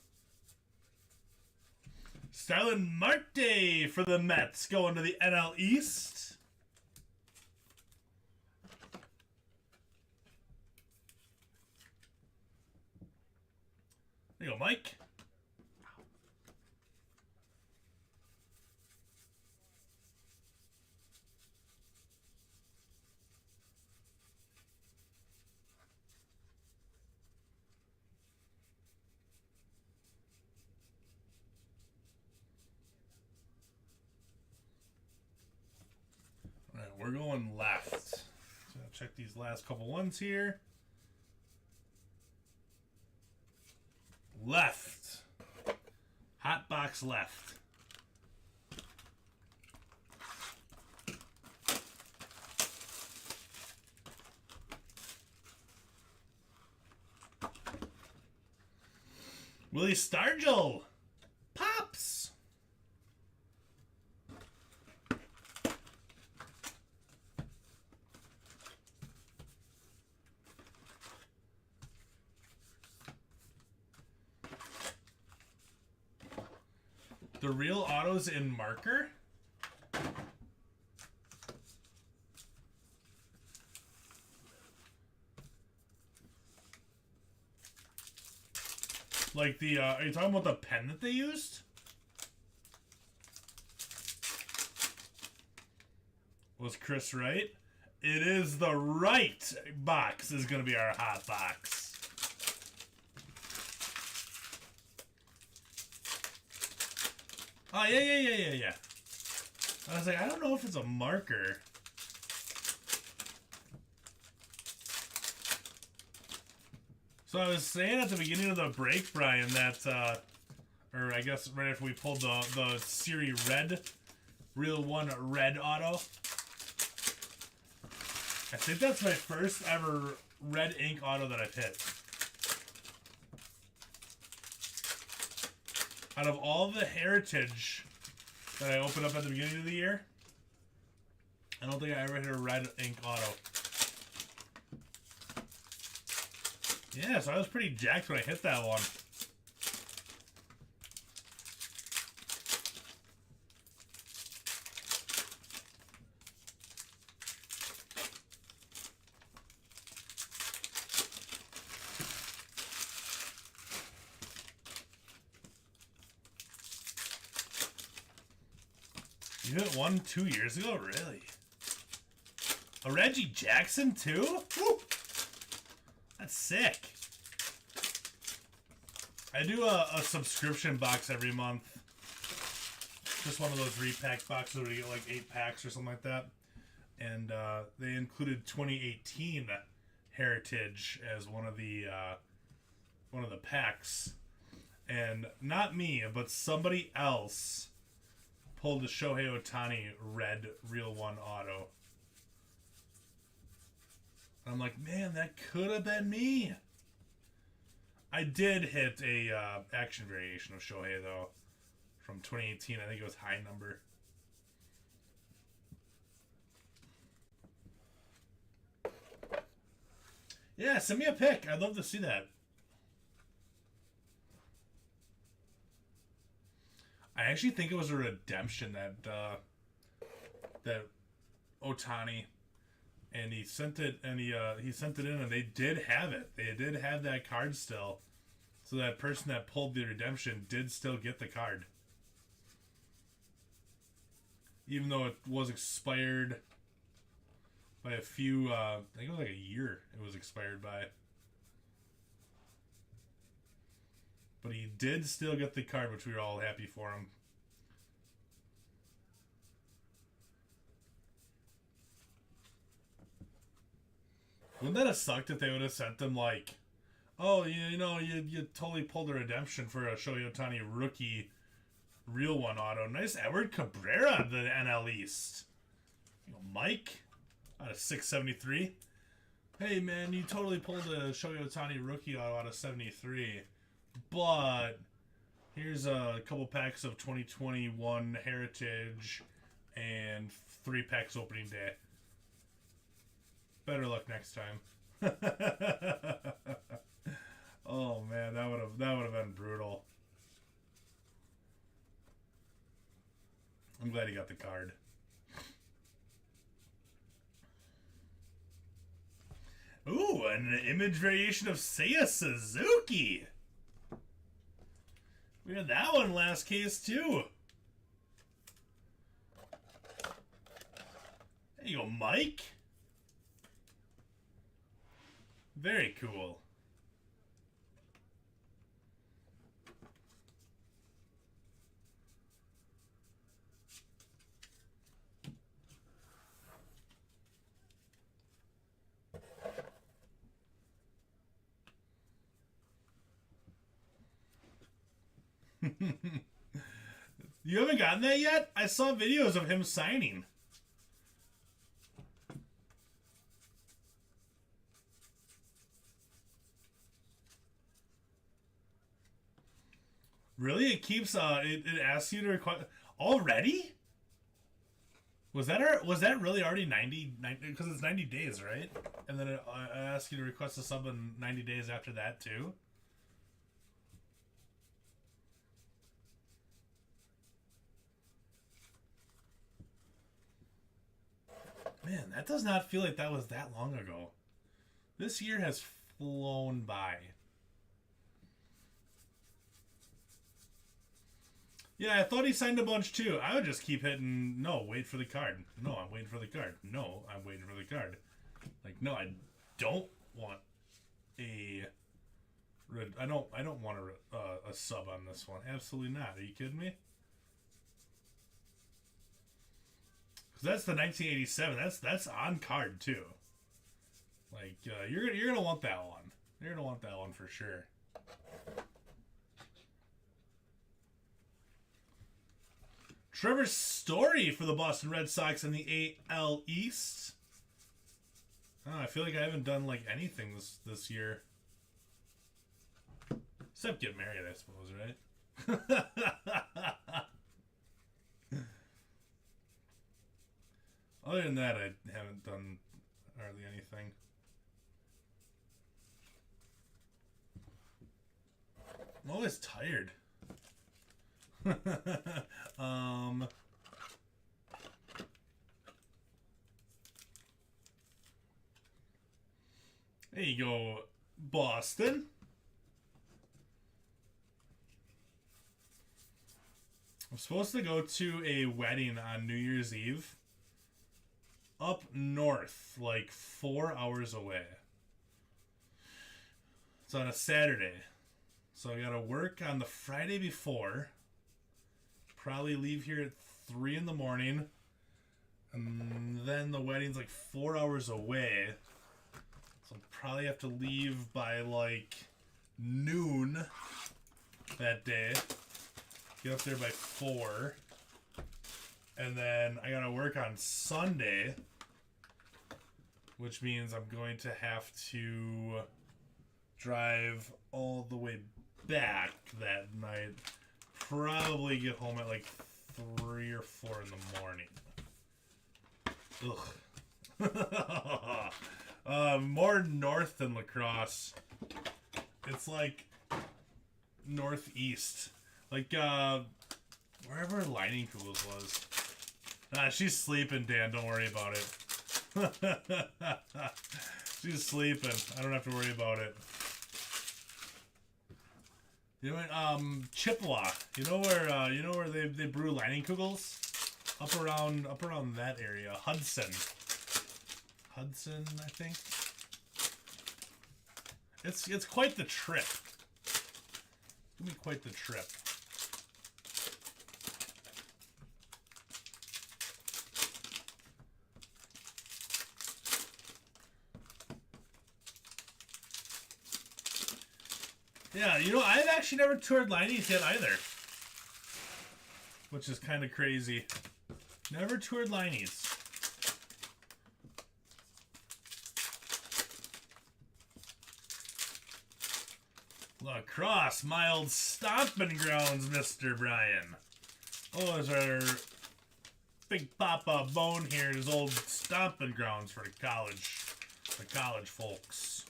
Starlin Marte for the Mets going to the NL East. There you go, Mike. We're going left. So I'll check these last couple ones here. Left. Hot box left. Willie Stargell. Pops. The real autos in marker? Like the, are you talking about the pen that they used? Was Chris right? It is the right box is going to be our hot box. Oh, yeah. I was like, I don't know if it's a marker. So I was saying at the beginning of the break, Brian, that, or I guess right after we pulled the Siri Red, Real One Red Auto. I think that's my first ever red ink auto that I've hit. Out of all the Heritage that I opened up at the beginning of the year, I don't think I ever hit a red ink auto. Yeah, so I was pretty jacked when I hit that one. You hit one 2 years ago? Really? A Reggie Jackson too? Woo! That's sick. I do a subscription box every month. Just one of those repack boxes where you get like 8 packs or something like that. And they included 2018 Heritage as one of the packs. And not me, but somebody else pulled the Shohei Ohtani red Real One auto. And I'm like, man, that could have been me. I did hit a action variation of Shohei though, from 2018. I think it was high number. Yeah, send me a pic. I'd love to see that. I actually think it was a redemption that Ohtani, and he sent it, and he sent it in, and they did have it. They did have that card still, so that person that pulled the redemption did still get the card, even though it was expired by a few. I think it was like a year. It was expired by, but he did still get the card, which we were all happy for him. Wouldn't that have sucked if they would have sent them like, oh, you totally pulled a redemption for a Shohei Ohtani rookie real one auto. Nice Edward Cabrera, the NL East. Mike out of 673. Hey man, you totally pulled a Shohei Ohtani rookie auto out of 73. But here's a couple packs of 2021 Heritage and 3 packs opening day. Better luck next time. Oh man, that would have been brutal. I'm glad he got the card. Ooh, an image variation of Seiya Suzuki. We had that one last case too. There you go, Mike. Very cool. You haven't gotten that yet? I saw videos of him signing. Really? It keeps it asks you to request already? Was that really already 90 because it's 90 days, right? And then it asks you to request a sub in 90 days after that too? Man, that does not feel like that was that long ago. This year has flown by. Yeah, I thought he signed a bunch too. I would just keep hitting, no, wait for the card. No, I'm waiting for the card. No, I'm waiting for the card. Like, no, I don't want a... I don't want a sub on this one. Absolutely not. Are you kidding me? Because that's the 1987. That's on card too. Like, you're gonna want that one. You're gonna want that one for sure. Trevor Story for the Boston Red Sox in the AL East. Oh, I feel like I haven't done like anything this year. Except get married, I suppose, right? Other than that, I haven't done hardly anything. I'm always tired. There you go, Boston. I'm supposed to go to a wedding on New Year's Eve. Up north, like 4 hours away. It's on a Saturday. So I gotta work on the Friday before. Probably leave here at 3 in the morning. And then the wedding's like 4 hours away. So I'll probably have to leave by like noon that day. Get up there by 4. And then I gotta work on Sunday. Which means I'm going to have to drive all the way back that night. Probably get home at like 3 or 4 in the morning. Ugh. More north than La Crosse. It's like northeast. Like, wherever Lightning Kugels was. She's sleeping, Dan. Don't worry about it. She's sleeping. I don't have to worry about it. You know what? Chippewa. You know where they brew Lightning Kugels? Up around that area. Hudson, I think. It's quite the trip. It's gonna be quite the trip. Yeah, you know, I've actually never toured Liney's yet either. Which is kind of crazy. Never toured Liney's. La Crosse, my old stomping grounds, Mr. Brian. Oh, those are Big Papa Bone here, his old stomping grounds for the college folks.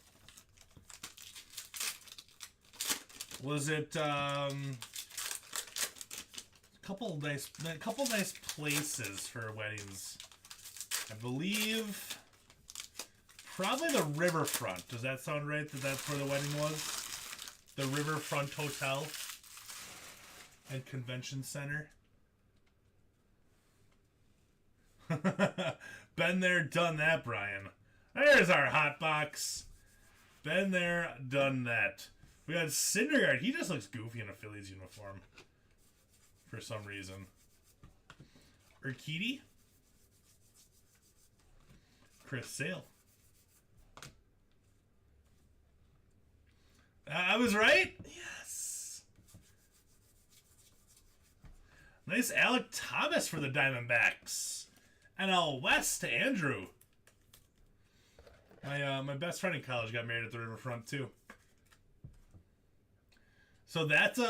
Was it couple nice places for weddings? I believe probably the Riverfront. Does that sound right? That's where the wedding was? The Riverfront Hotel and Convention Center. Been there, done that, Brian. There's our hot box. Been there, done that. We got Syndergaard. He just looks goofy in a Phillies uniform. For some reason. Urquidy. Chris Sale. I was right? Yes. Nice Alec Thomas for the Diamondbacks. NL West to Andrew. My best friend in college got married at the Riverfront too. So that's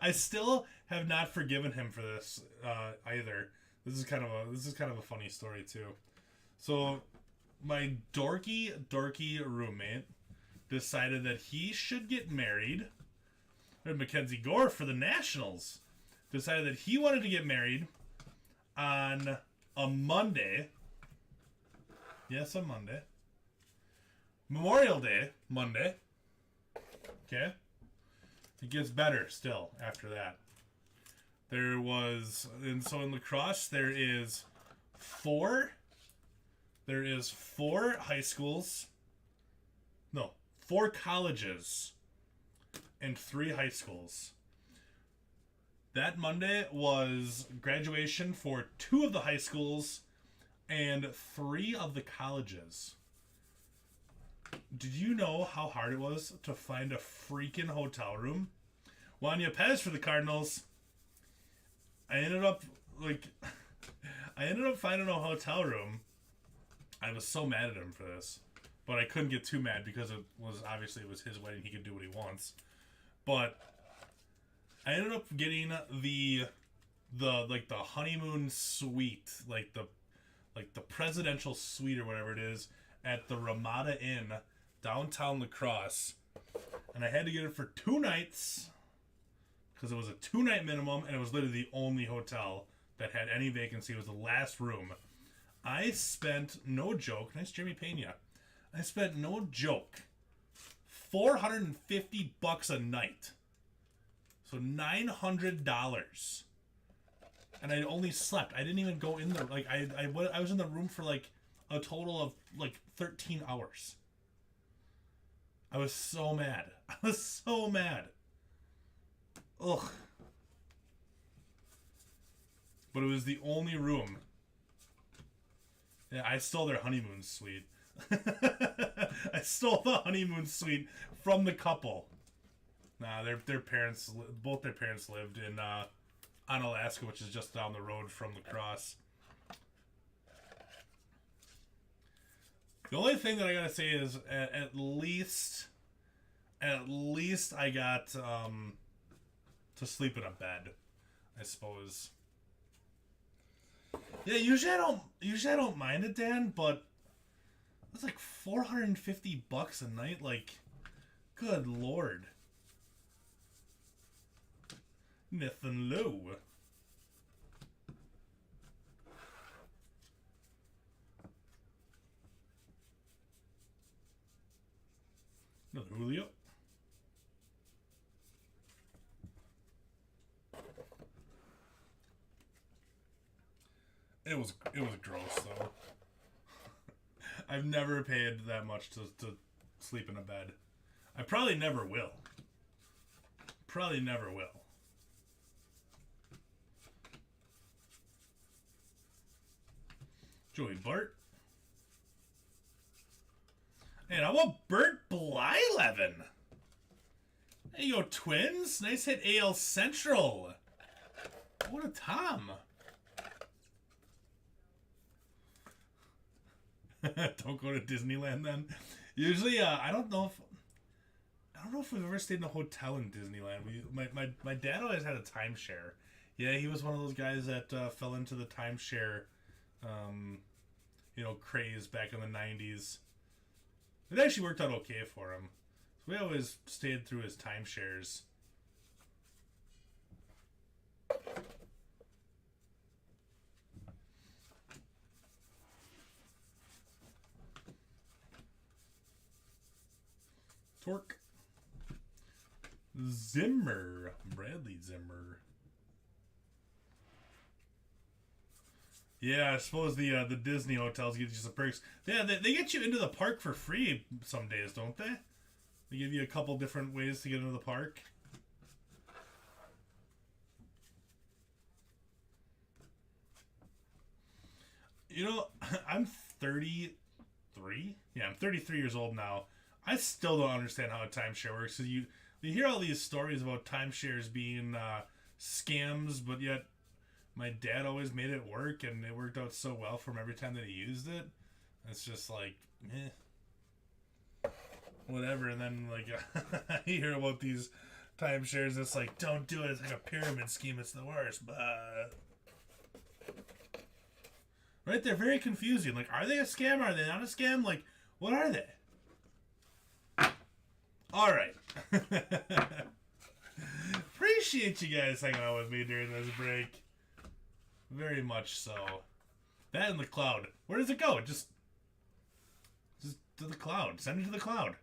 I still have not forgiven him for this either. This is kind of a funny story too. So my dorky roommate decided that he should get married. Mackenzie Gore for the Nationals decided that he wanted to get married on a Monday. Yes, a Monday. Memorial Day, Monday. Okay. It gets better still after that. There was, and so in La Crosse there is four high schools. No, 4 colleges and 3 high schools. That Monday was graduation for 2 of the high schools and 3 of the colleges. Did you know how hard it was to find a freaking hotel room? Juan Yepez for the Cardinals. I ended up finding a hotel room. I was so mad at him for this. But I couldn't get too mad because it was his wedding. He could do what he wants. But I ended up getting the honeymoon suite, like the presidential suite or whatever it is at the Ramada Inn downtown La Crosse. And I had to get it for 2 nights because it was a 2-night minimum and it was literally the only hotel that had any vacancy. It was the last room. I spent, no joke, nice Jimmy Pena. I spent, no joke, $450 a night. So $900. And I only slept. I didn't even go in there. Like, I was in the room for like a total of like 13 hours. I was so mad. Ugh. But it was the only room. Yeah, I stole their honeymoon suite. I stole the honeymoon suite from the couple. Nah, both their parents lived in Onalaska, which is just down the road from La Crosse. The only thing that I gotta say is at least at least I got to sleep in a bed, I suppose. Yeah, usually I don't mind it, Dan, but it's like $450 a night. Like, good lord. Nothing low. Another Julio. It was gross though. I've never paid that much to sleep in a bed. I probably never will. Probably never will. Joey Bart. And how about Bert Blyleven? There you go, Twins. Nice hit, AL Central. What a Tom. Don't go to Disneyland then. Usually, I don't know if we've ever stayed in a hotel in Disneyland. My dad always had a timeshare. Yeah, he was one of those guys that fell into the timeshare, craze back in the 90s. It actually worked out okay for him. So we always stayed through his timeshares. Torque. Zimmer. Bradley Zimmer. Yeah, I suppose the Disney hotels give you some perks. Yeah, they get you into the park for free some days, don't they? They give you a couple different ways to get into the park. You know, I'm 33. Yeah, I'm 33 years old now. I still don't understand how a timeshare works. So you hear all these stories about timeshares being scams, but yet my dad always made it work, and it worked out so well for him every time that he used it. It's just like, whatever. And then like you hear about these timeshares. It's like, don't do it. It's like a pyramid scheme. It's the worst. But right, they're very confusing. Like, are they a scam? Are they not a scam? Like, what are they? All right. Appreciate you guys hanging out with me during this break. Very much so. That and the cloud. Where does it go? Just to the cloud. Send it to the cloud.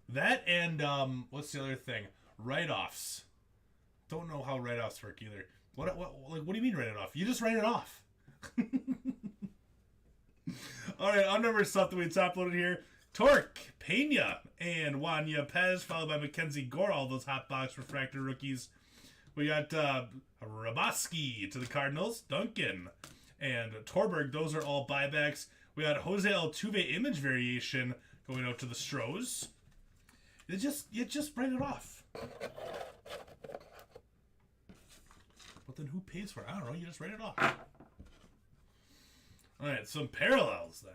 That and what's the other thing? Write-offs. Don't know how write-offs work either. What do you mean write it off? You just write it off. All right, unnumbered stuff that we top-loaded here. Torque, Pena, and Juan Yepez, followed by Mackenzie Gore, all those hot box refractor rookies. We got Raboski to the Cardinals, Duncan, and Torberg. Those are all buybacks. We got Jose Altuve image variation going out to the Stros. You just write it off. But then who pays for it? I don't know. You just write it off. All right, some parallels then.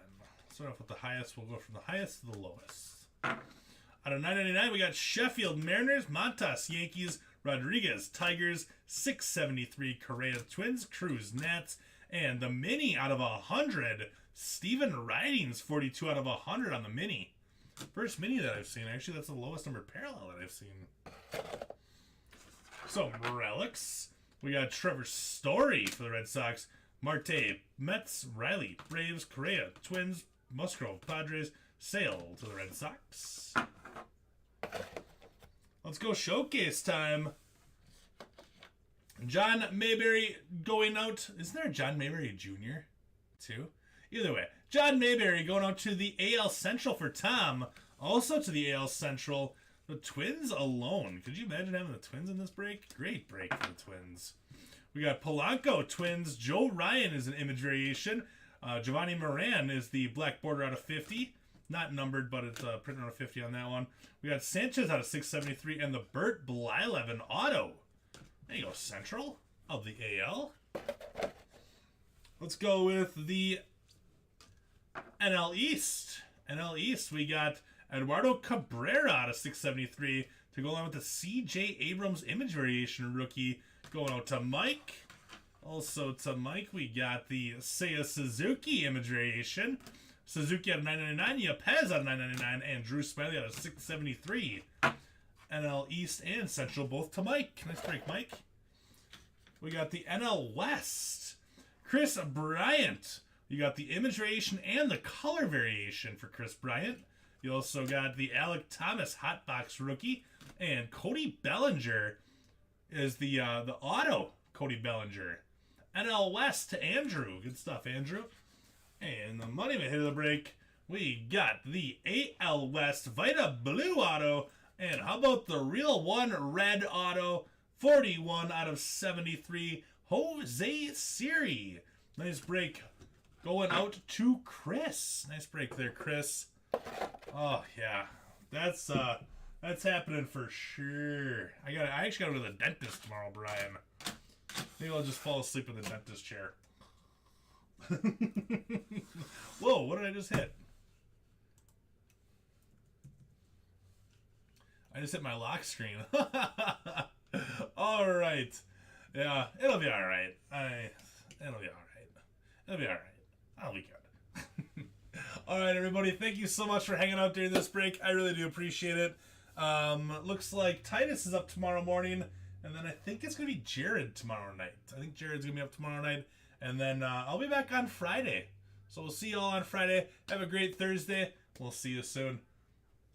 Start off with the highest. We'll go from the highest to the lowest. Out of 999, we got Sheffield Mariners, Montas Yankees, Rodriguez Tigers, 673 Correa Twins, Cruz Nats, and the mini out of 100. Steven Ridings, 42 out of 100 on the mini. First mini that I've seen. Actually, that's the lowest number parallel that I've seen. So, relics. We got Trevor Story for the Red Sox. Marte, Mets, Riley, Braves, Correa, Twins, Musgrove, Padres, Sale to the Red Sox. Let's go showcase time. John Mayberry going out. Isn't there a John Mayberry Jr. too? Either way, John Mayberry going out to the AL Central for Tom. Also to the AL Central, the Twins alone. Could you imagine having the Twins in this break? Great break for the Twins. We got Polanco, Twins. Joe Ryan is an image variation. Giovanni Moran is the black border out of 50. Not numbered, but it's printed out of 50 on that one. We got Sanchez out of 673 and the Bert Blyleven auto. There you go, Central of the AL. Let's go with the NL East. NL East, we got Eduardo Cabrera out of 673 to go along with the C.J. Abrams image variation rookie going out to Mike. Also to Mike, we got the Seiya Suzuki image variation. Suzuki out of 999, Yepez out of 999, and Drew Smiley out of 673. NL East and Central both to Mike. Nice break, Mike. We got the NL West. Chris Bryant. You got the image variation and the color variation for Chris Bryant. You also got the Alec Thomas Hotbox rookie. And Cody Bellinger is the auto Cody Bellinger. NL West to Andrew. Good stuff, Andrew. And the money hit of the break, we got the AL West Vita Blue auto. And how about the real one red auto? 41 out of 73. Jose Siri. Nice break going out to Chris. Nice break there, Chris. Oh yeah. That's happening for sure. I actually gotta go to the dentist tomorrow, Brian. Maybe I'll just fall asleep in the dentist chair. Whoa, what did I just hit? I just hit my lock screen. Alright. Yeah, it'll be alright. It'll be alright. It'll be alright. I'll be good. Alright, everybody. Thank you so much for hanging out during this break. I really do appreciate it. Looks like Titus is up tomorrow morning. And then I think it's going to be Jared tomorrow night. I think Jared's going to be up tomorrow night. And then I'll be back on Friday. So we'll see you all on Friday. Have a great Thursday. We'll see you soon.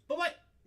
Bye-bye.